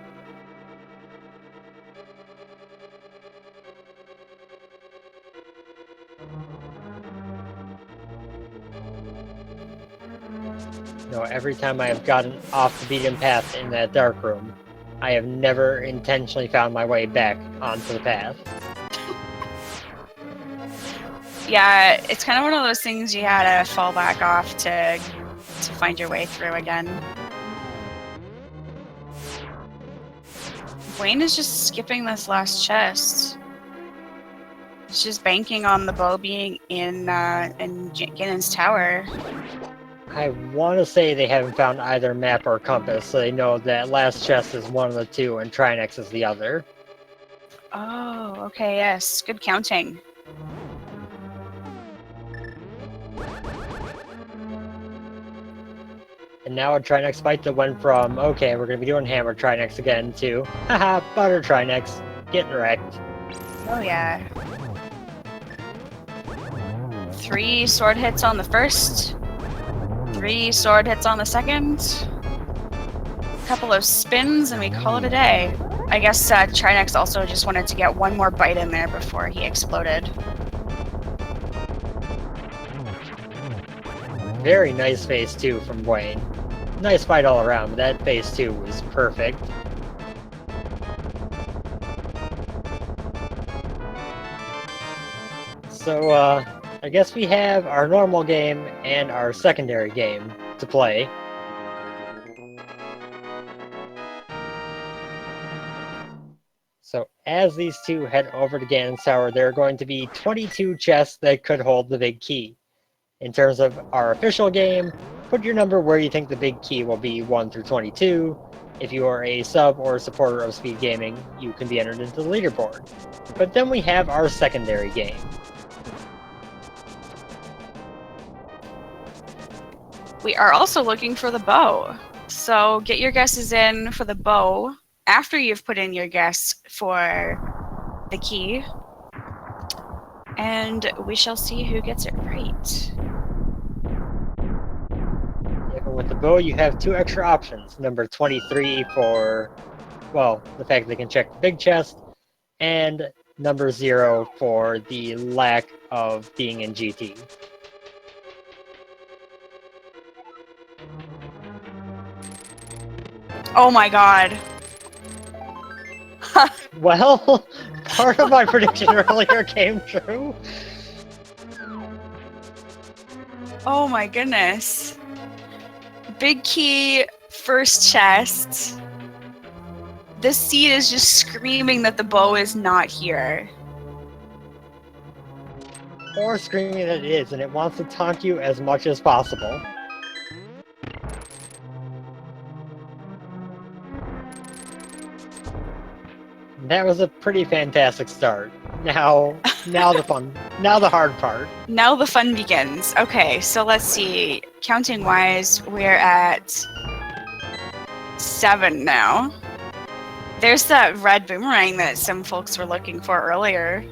Every time I have gotten off the beaten path in that dark room, I have never intentionally found my way back onto the path. Yeah, it's kind of one of those things you had to fall back off to find your way through again. Buane is just skipping this last chest. It's just banking on the bow being in Ganon's tower. I want to say they haven't found either map or compass, so they know that last chest is one of the two and Trinex is the other. Oh, okay, yes. Good counting. And now a Trinex fight that went from, okay, we're going to be doing hammer Trinex again, to, haha, butter Trinex, getting wrecked. Oh yeah. 3 sword hits on the first. 3 sword hits on the second. A couple of spins and we call it a day. I guess Trinex also just wanted to get one more bite in there before he exploded. Very nice phase 2 from Buane. Nice fight all around, but that phase 2 was perfect. So, I guess we have our normal game and our secondary game to play. So, as these two head over to Ganon's Tower, there are going to be 22 chests that could hold the big key. In terms of our official game, put your number where you think the big key will be 1 through 22. If you are a sub or supporter of speed gaming, you can be entered into the leaderboard. But then we have our secondary game. We are also looking for the bow. So get your guesses in for the bow after you've put in your guess for the key. And we shall see who gets it right. With the bow, you have 2 extra options. Number 23 for, well, the fact they can check the big chest, and number 0 for the lack of being in GT. Oh my god. Well, part of my prediction earlier came true. Oh my goodness. Big key, first chest. This seed is just screaming that the bow is not here. Or screaming that it is, and it wants to taunt you as much as possible. That was a pretty fantastic start. Now the hard part. Now the fun begins. Okay, so let's see. Counting wise, we're at 7 now. There's that red boomerang that some folks were looking for earlier.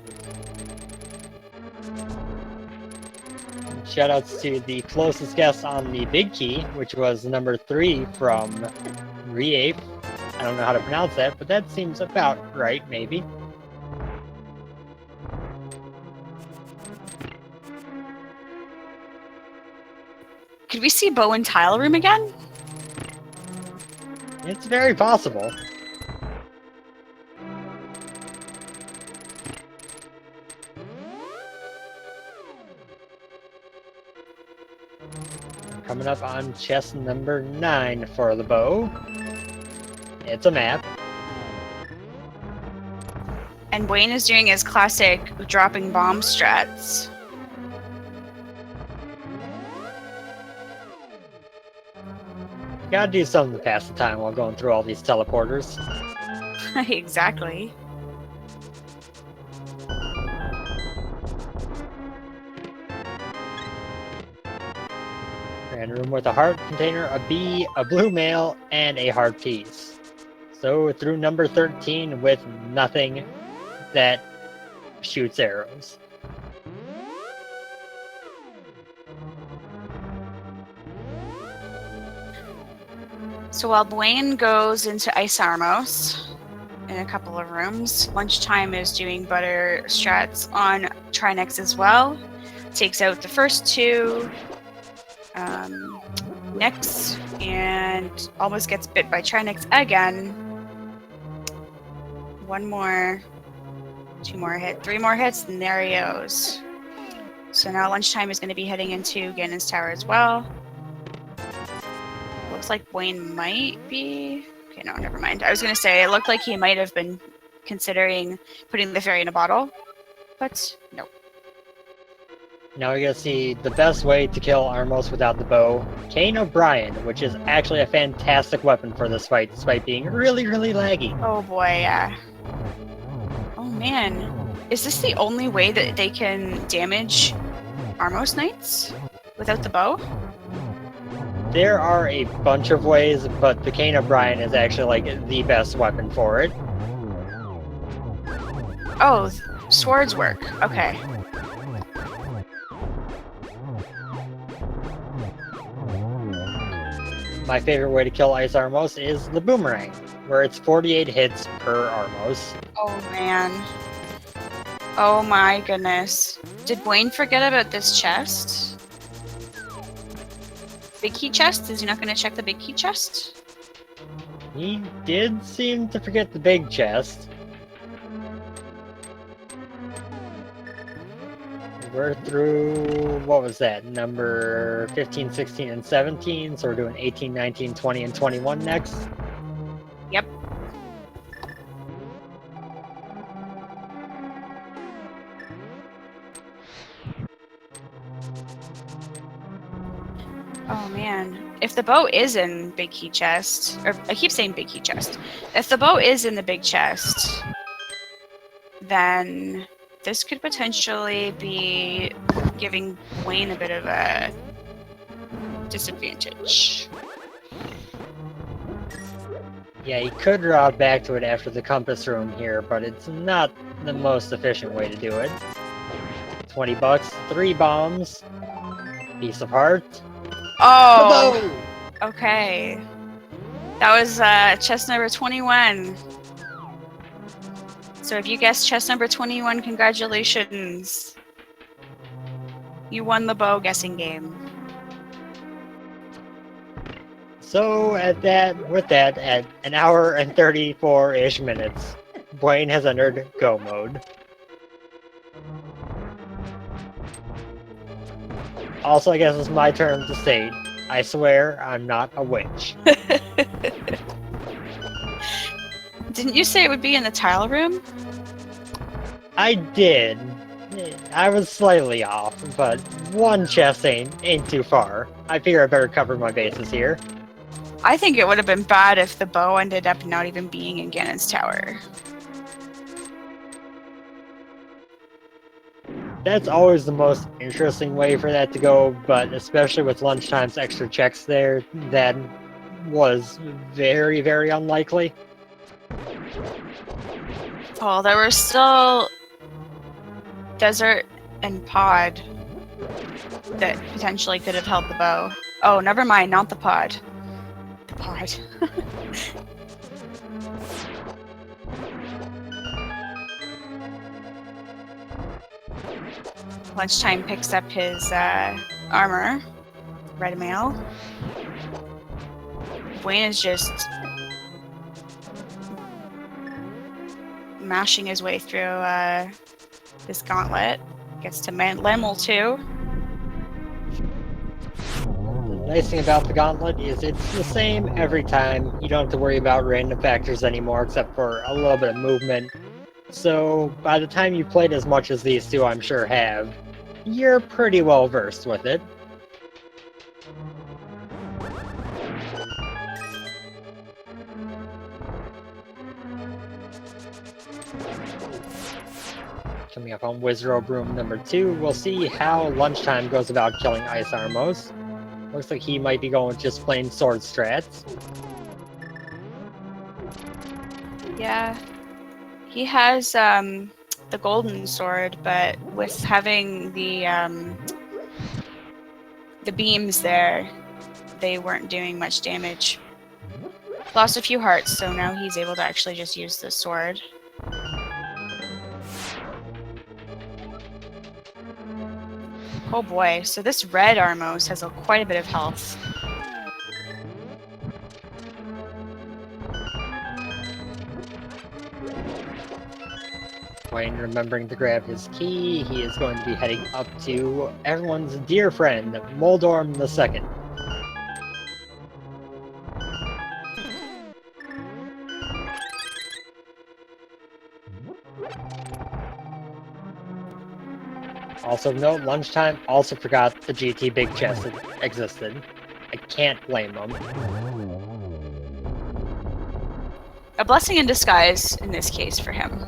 Shoutouts to the closest guess on the big key, which was number 3 from Mire. I don't know how to pronounce that, but that seems about right, maybe. Could we see bow and tile room again? It's very possible. coming up on chest number 9 for the bow. It's a map. And Buane is doing his classic dropping bomb strats. Gotta do something to pass the time while going through all these teleporters. Exactly. Random room with a heart container, a bee, a blue mail, and a heart piece. So through number 13 with nothing that shoots arrows. So while Buane goes into Ice Armos in a couple of rooms, Lunchtime is doing butter strats on Trinex as well. Takes out the first 2 Nyx and almost gets bit by Trinex again. 1 more, 2 more hits, 3 more hits, and there he goes. So now Lunchtime is going to be heading into Ganon's tower as well. Looks like Buane might be... Okay, no, never mind. I was going to say, it looked like he might have been considering putting the fairy in a bottle, but no. Now we're gonna see the best way to kill Armos without the bow, Kane O'Brien, which is actually a fantastic weapon for this fight, despite being really, really laggy. Oh boy, yeah. Oh man. Is this the only way that they can damage Armos Knights without the bow? There are a bunch of ways, but the Kane O'Brien is actually like the best weapon for it. Oh, swords work. Okay. My favorite way to kill Ice Armos is the Boomerang, where it's 48 hits per Armos. Oh man. Oh my goodness. Did Buane forget about this chest? Big key chest? Is he not going to check the big key chest? He did seem to forget the big chest. We're through, what was that, number 15, 16, and 17, so we're doing 18, 19, 20, and 21 next. Yep. Oh man. If the bow is in big key chest, or I keep saying big key chest. If the bow is in the big chest, then this could potentially be giving Buane a bit of a disadvantage. Yeah, he could route back to it after the compass room here, but it's not the most efficient way to do it. 20 bucks, 3 bombs, piece of heart. Oh! Okay. That was chest number 21. So if you guessed chest number 21, congratulations. You won the bow guessing game. So with that, at an hour and 34-ish minutes, Buane has entered go mode. Also, I guess it's my turn to state, I swear I'm not a witch. Didn't you say it would be in the tile room? I did. I was slightly off, but one chest ain't too far. I figure I better cover my bases here. I think it would have been bad if the bow ended up not even being in Ganon's tower. That's always the most interesting way for that to go, but especially with Lunchtime's extra checks there, that was very, very unlikely. Well, there were still Desert and Pod that potentially could have held the bow. Oh, never mind, not the Pod. The Pod. Lunchtime picks up his armor. Red mail. Buane is just mashing his way through this gauntlet. Gets to Lemel 2. Nice thing about the gauntlet is it's the same every time. You don't have to worry about random factors anymore, except for a little bit of movement. So by the time you played as much as these two I'm sure have, you're pretty well versed with it. Coming up on Wizard Room number 2, we'll see how Lunchtime goes about killing Ice Armos. Looks like he might be going with just plain sword strats. Yeah. He has the golden sword, but with having the beams there, they weren't doing much damage. Lost a few hearts, so now he's able to actually just use the sword. Oh boy, so this red Armos has quite a bit of health. Buane remembering to grab his key, he is going to be heading up to everyone's dear friend, Moldorm II. Also note, Lunchtime also forgot the GT Big Chest existed. I can't blame them. A blessing in disguise in this case for him.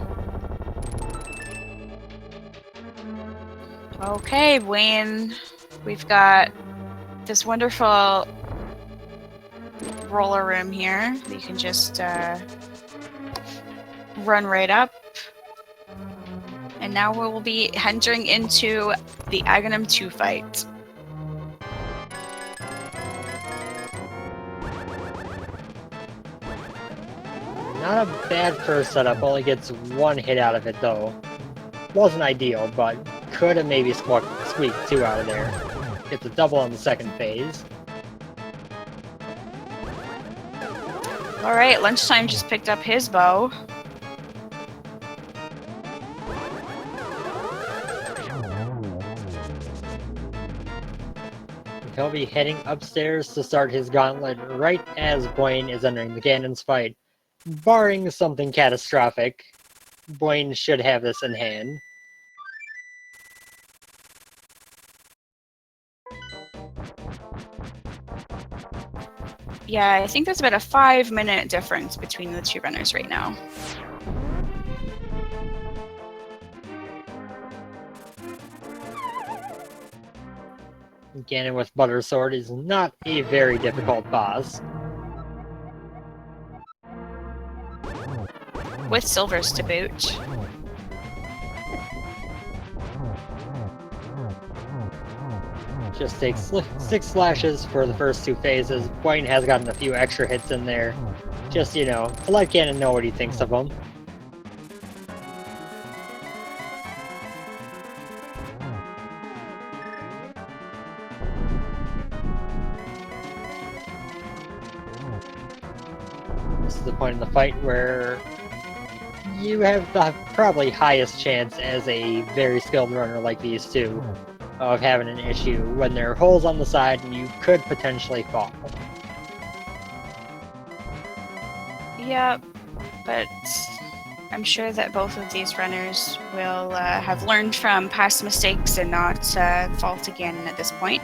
Okay, Buane, we've got this wonderful roller room here that you can just run right up. And now we will be entering into the Aghanim 2 fight. Not a bad first setup, only gets one hit out of it though. Wasn't ideal, but could have maybe squeaked 2 out of there. Gets a double on the second phase. Alright, Lunchtime just picked up his bow. He'll be heading upstairs to start his gauntlet right as Buane is entering the Ganon's fight. Barring something catastrophic, Buane should have this in hand. Yeah, I think there's about a 5-minute difference between the two runners right now. Ganon with Butter Sword is not a very difficult boss. With silvers to boot. Just takes 6 slashes for the first 2 phases. Buane has gotten a few extra hits in there. Just, you know, to let Ganon know what he thinks of him. This is the point in the fight where you have the probably highest chance as a very skilled runner like these two of having an issue when there are holes on the side and you could potentially fall. Yeah, but I'm sure that both of these runners will have learned from past mistakes and not fault again at this point.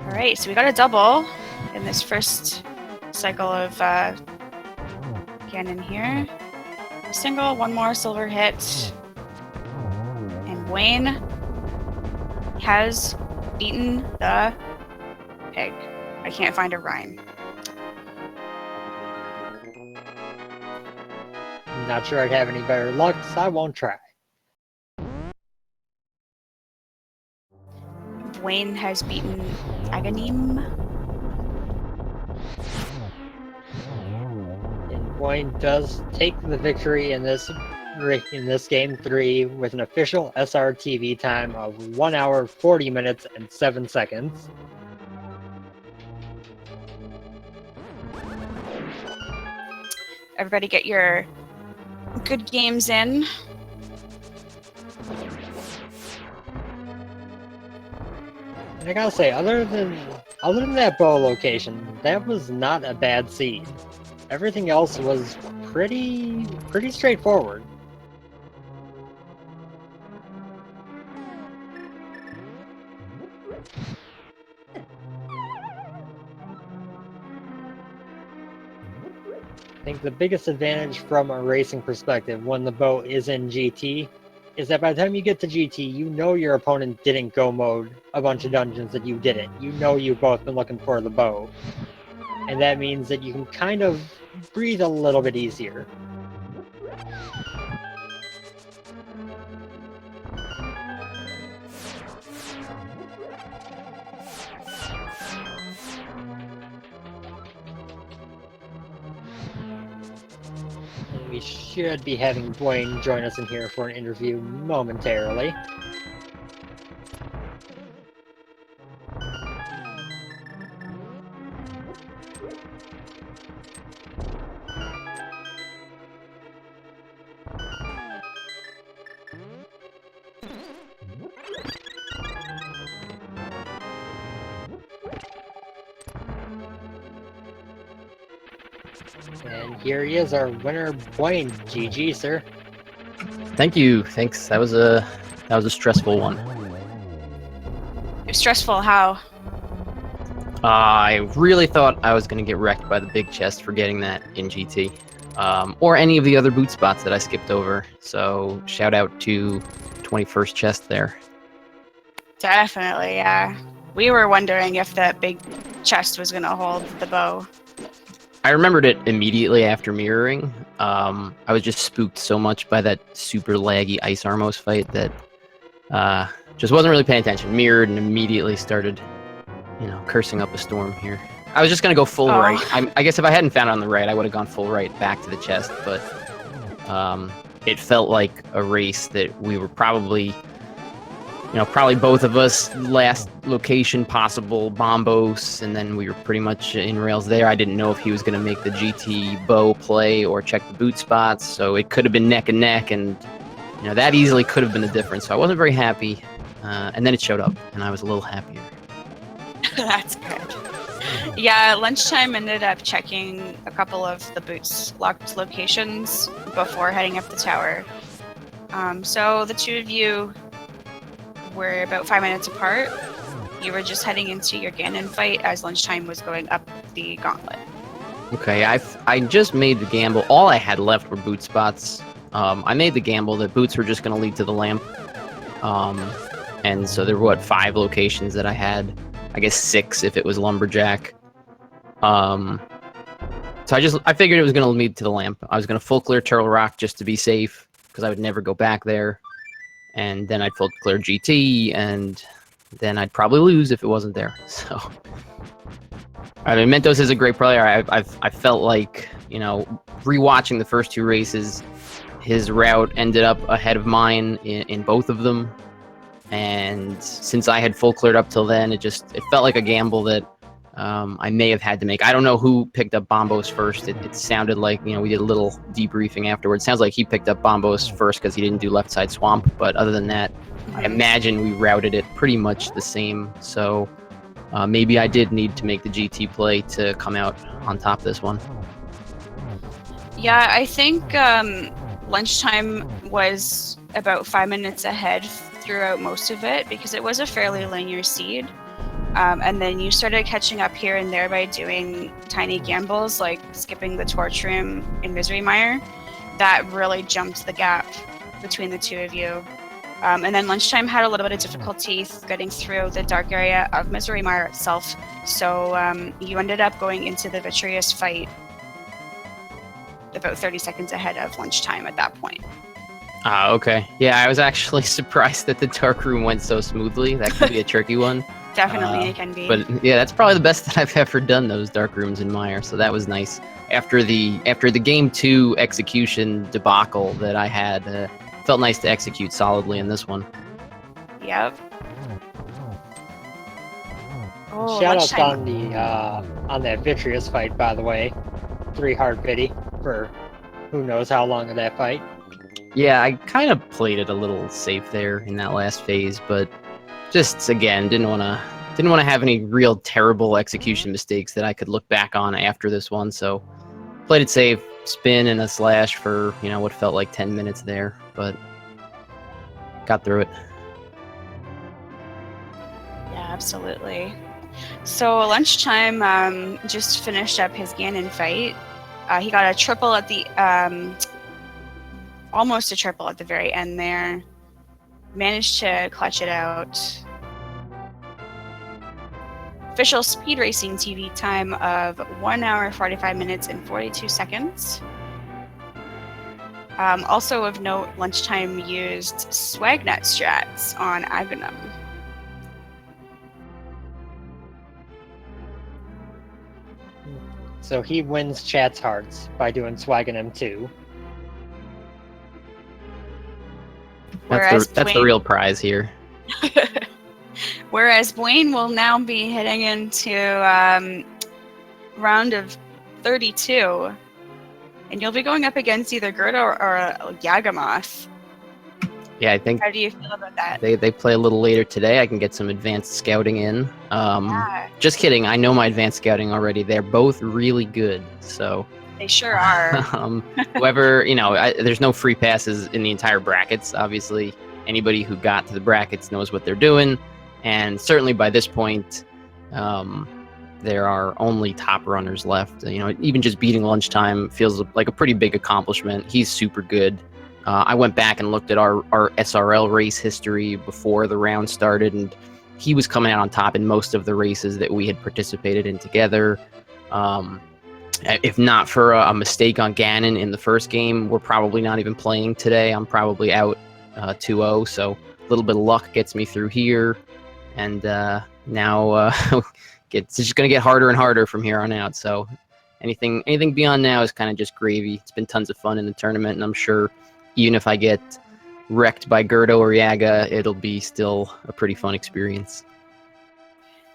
Alright, so we got a double in this first cycle of Ganon here. A single, one more silver hit. And Buane has beaten the pig. I can't find a rhyme. Not sure I'd have any better luck, so I won't try. Buane has beaten Aghanim. And Buane does take the victory in this game 3 with an official SRTV time of 1 hour 40 minutes and 7 seconds. Everybody get your good games in. And I gotta say, other than that bow location, that was not a bad seed. Everything else was pretty straightforward. I think the biggest advantage from a racing perspective when the bow is in GT is that by the time you get to GT, you know your opponent didn't go mode a bunch of dungeons that you didn't. You know you've both been looking for the bow. And that means that you can kind of breathe a little bit easier. And we should be having Buane join us in here for an interview momentarily. And here he is, our winner, Buane. GG, sir. Thank you. Thanks. That was a stressful one. Stressful how? I really thought I was going to get wrecked by the big chest for getting that in GT, or any of the other boot spots that I skipped over. So shout out to 21st chest there. Definitely, yeah. We were wondering if that big chest was going to hold the bow. I remembered it immediately after mirroring. I was just spooked so much by that super laggy Ice Armos fight that just wasn't really paying attention. Mirrored and immediately started, cursing up a storm here. I was just going to go full right. I guess if I hadn't found it on the right, I would have gone full right back to the chest, but it felt like a race that we were probably both of us last location possible, Bombos, and then we were pretty much in rails there. I didn't know if he was going to make the GT bow play or check the boot spots, so it could have been neck and neck, and that easily could have been the difference. So I wasn't very happy, and then it showed up, and I was a little happier. That's good. Yeah, lunchtime ended up checking a couple of the boots locked locations before heading up the tower. So the two of you were about 5 minutes apart. You were just heading into your Ganon fight as lunchtime was going up the gauntlet. Okay, I just made the gamble. All I had left were boot spots. I made the gamble that boots were just going to lead to the lamp. And so there were, 5 locations that I had? I guess 6 if it was Lumberjack. So I figured it was going to lead to the lamp. I was going to full clear Turtle Rock just to be safe, because I would never go back there. And then I'd full clear GT, and then I'd probably lose if it wasn't there. So, I mean, Mentos is a great player. I felt like, rewatching the first 2 races, his route ended up ahead of mine in both of them. And since I had full cleared up till then, it felt like a gamble that I may have had to make. I don't know who picked up Bombos first. It sounded like, we did a little debriefing afterwards. Sounds like he picked up Bombos first because he didn't do left side swamp. But other than that, I imagine we routed it pretty much the same. So maybe I did need to make the GT play to come out on top this one. Yeah, I think lunchtime was about 5 minutes ahead throughout most of it because it was a fairly linear seed. And then you started catching up here and there by doing tiny gambles, like skipping the torch room in Misery Mire. That really jumped the gap between the two of you. And then lunchtime had a little bit of difficulty getting through the dark area of Misery Mire itself. So you ended up going into the Vitreous fight about 30 seconds ahead of lunchtime at that point. Okay. Yeah, I was actually surprised that the dark room went so smoothly. That could be a tricky one. Definitely it can be. But yeah, that's probably the best that I've ever done, those dark rooms in Mire. So that was nice. After the game 2 execution debacle that I had, felt nice to execute solidly in this one. Yep. Oh, shout outs on that Vitreous fight, by the way. 3 hard pity for who knows how long of that fight. Yeah, I kind of played it a little safe there in that last phase, but just again didn't want to didn't want to have any real terrible execution mistakes that I could look back on after this one, so played it safe, spin and a slash for, you know, what felt like 10 minutes there, but got through it. Yeah, absolutely. So lunchtime just finished up his Ganon fight. He got a triple at the almost a triple at the very end there. Managed to clutch it out. Official speed racing TV time of 1 hour, 45 minutes, and 42 seconds. Also of note, lunchtime used Swagnut strats on Aghanim. So he wins chat's hearts by doing Swaggin' 2. Whereas That's the real prize here. Whereas Buane will now be heading into round of 32, and you'll be going up against either Gerda or Yagamoth. Yeah, I think How do you feel about that? they play a little later today. I can get some advanced scouting in. Just kidding. I know my advanced scouting already. They're both really good. So They sure are. whoever, you know, there's no free passes in the entire brackets. Obviously, anybody who got to the brackets knows what they're doing. And certainly by this point, there are only top runners left. You know, even just beating lunchtime feels like a pretty big accomplishment. He's super good. I went back and looked at our SRL race history before the round started, and he was coming out on top in most of the races that we had participated in together. If not for a mistake on Ganon in the first game, we're probably not even playing today. I'm probably out 2-0, so a little bit of luck gets me through here. And now it's just going to get harder and harder from here on out. So anything beyond now is kind of just gravy. It's been tons of fun in the tournament, and I'm sure even if I get wrecked by Gerdo or Yaga, it'll be still a pretty fun experience.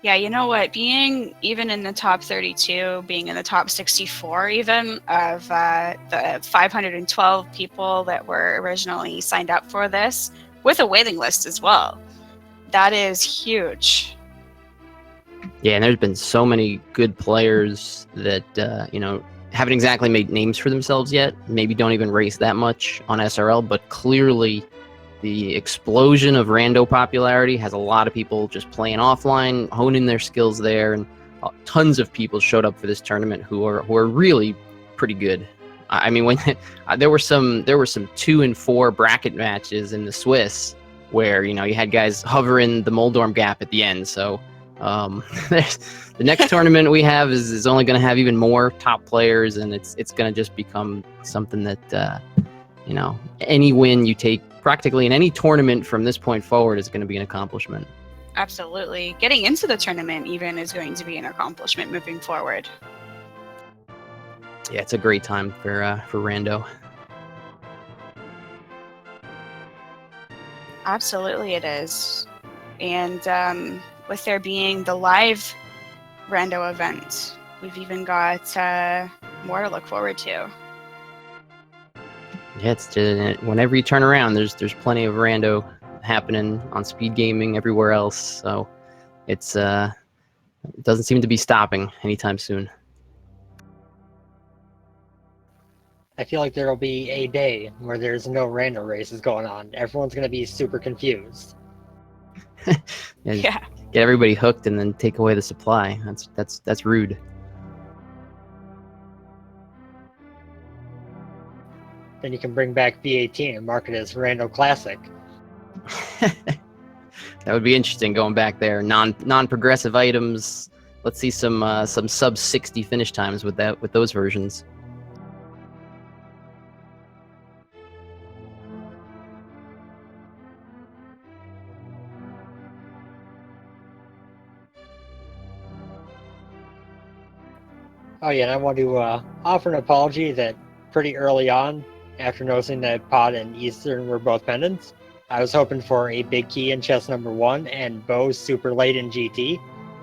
Yeah, you know what? Being even in the top 32, being in the top 64 even of the 512 people that were originally signed up for this, with a waiting list as well, that is huge. Yeah, and there's been so many good players that, you know, haven't exactly made names for themselves yet, maybe don't even race that much on SRL, but clearly the explosion of rando popularity has a lot of people just playing offline, honing their skills there, and tons of people showed up for this tournament who are really pretty good. I mean, when there were some 2 and 4 bracket matches in the Swiss where, you know, you had guys hovering the Moldorm gap at the end. So the next tournament we have is only going to have even more top players, and it's going to just become something that you know, any win you take practically in any tournament from this point forward is going to be an accomplishment. Absolutely. Getting into the tournament even is going to be an accomplishment moving forward. Yeah, it's a great time for rando. Absolutely it is. And with there being the live rando event, we've even got more to look forward to. Yeah, it's just, whenever you turn around, there's plenty of rando happening on speed gaming everywhere else. So it's it doesn't seem to be stopping anytime soon. I feel like there'll be a day where there's no random races going on. Everyone's going to be super confused. Yeah. Get everybody hooked and then take away the supply. That's rude. Then you can bring back V18 and mark it as Rando Classic. That would be interesting going back there. Non-progressive items. Let's see some sub 60 finish times with those versions. Oh yeah, and I want to offer an apology that pretty early on, after noticing that Pod and Eastern were both pendants, I was hoping for a big key in chest number 1 and Bo super late in GT,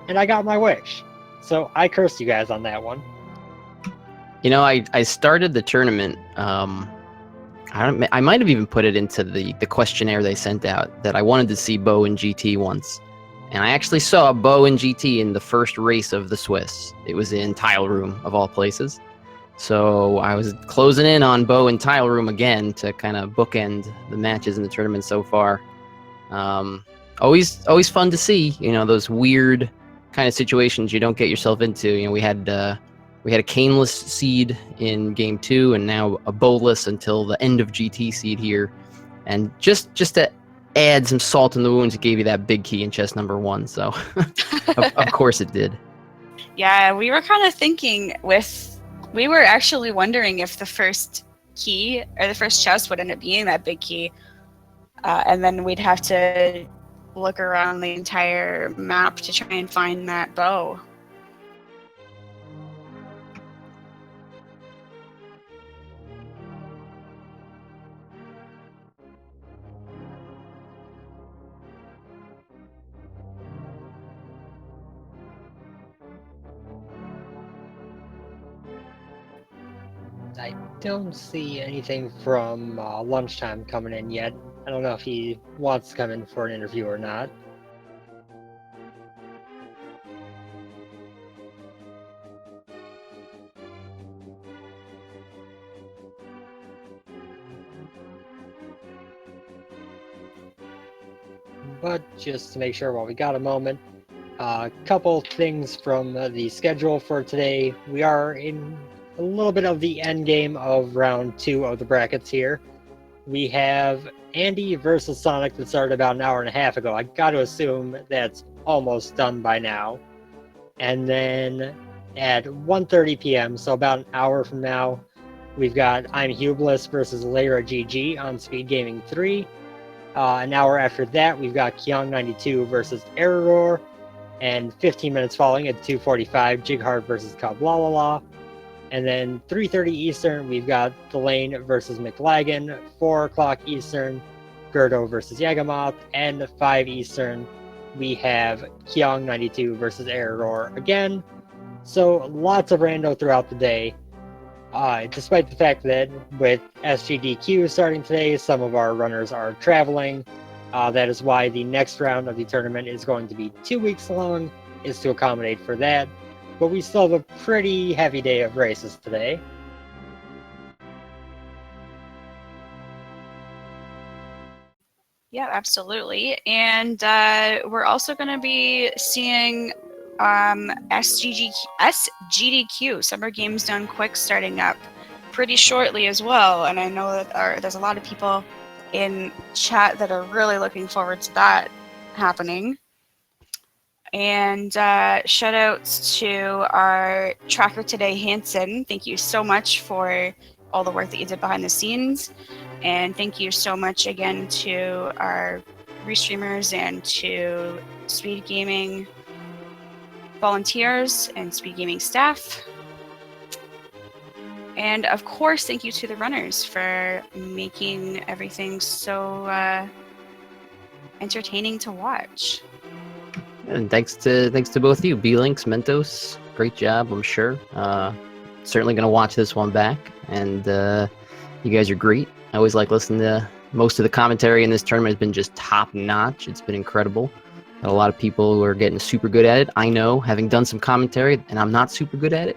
and I got my wish. So I cursed you guys on that one. You know, I started the tournament. I might have even put it into the questionnaire they sent out that I wanted to see Bo in GT once. And I actually saw Bo and GT in the first race of the Swiss. It was in Tile Room, of all places. So I was closing in on Bo and Tile Room again to kind of bookend the matches in the tournament so far. Always fun to see, those weird kind of situations you don't get yourself into. We had a caneless seed in game 2, and now a bowless until the end of GT seed here. And just to add some salt in the wounds, it gave you that big key in chest number 1. So of course it did. Yeah, we were kind of thinking we were actually wondering if the first key or the first chest would end up being that big key, and then we'd have to look around the entire map to try and find that bow. I don't see anything from lunchtime coming in yet. I don't know if he wants to come in for an interview or not. But just to make sure while we got a moment, a couple things from the schedule for today. We are in a little bit of the end game of round 2 of the brackets here. We have Andy versus Sonic that started about an hour and a half ago. I got to assume that's almost done by now. And then at 1:30 p.m., so about an hour from now, we've got I'm Hubeless versus Lyra GG on Speed Gaming 3. An hour after that, we've got Kyong92 versus Error. And 15 minutes following at 2:45, Jighart versus Kablalala. And then 3:30 Eastern, we've got Delane versus McLagan. 4 o'clock Eastern, Gerdo versus Yagamoth. And 5 Eastern, we have Kyong92 versus Error again. So lots of rando throughout the day. Despite the fact that with SGDQ starting today, some of our runners are traveling. That is why the next round of the tournament is going to be 2 weeks long, is to accommodate for that. But we still have a pretty heavy day of races today. Yeah, absolutely. And we're also going to be seeing SGDQ, Summer Games Done Quick, starting up pretty shortly as well. And I know that there's a lot of people in chat that are really looking forward to that happening. And shout outs to our tracker today, Hanson. Thank you so much for all the work that you did behind the scenes. And thank you so much again to our restreamers and to Speed Gaming volunteers and Speed Gaming staff. And of course, thank you to the runners for making everything so entertaining to watch. And thanks to both of you, B-Links, Mentos. Great job, I'm sure. Certainly going to watch this one back. And you guys are great. I always like listening to most of the commentary in this tournament. Has been just top notch. It's been incredible. Got a lot of people who are getting super good at it. I know, having done some commentary, and I'm not super good at it.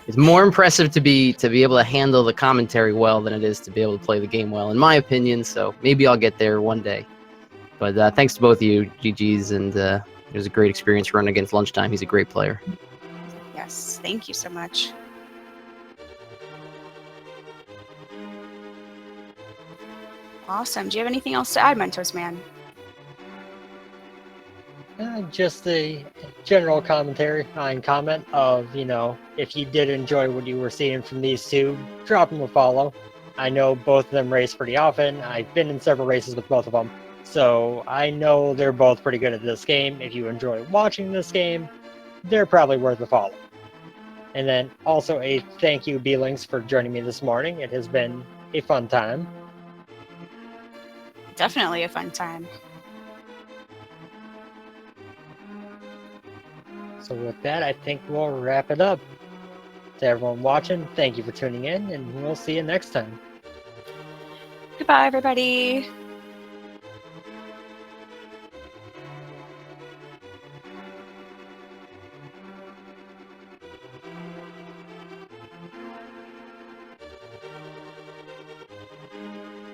It's more impressive to be able to handle the commentary well than it is to be able to play the game well, in my opinion. So maybe I'll get there one day. But thanks to both of you, GGs, and it was a great experience running against Lunchtime. He's a great player. Yes, thank you so much. Awesome. Do you have anything else to add, Mentos Man? Just a general commentary and comment of, if you did enjoy what you were seeing from these two, drop them a follow. I know both of them race pretty often. I've been in several races with both of them. So I know they're both pretty good at this game. If you enjoy watching this game, they're probably worth a follow. And then also a thank you, B-Links, for joining me this morning. It has been a fun time. Definitely a fun time. So with that, I think we'll wrap it up. To everyone watching, thank you for tuning in, and we'll see you next time. Goodbye, everybody.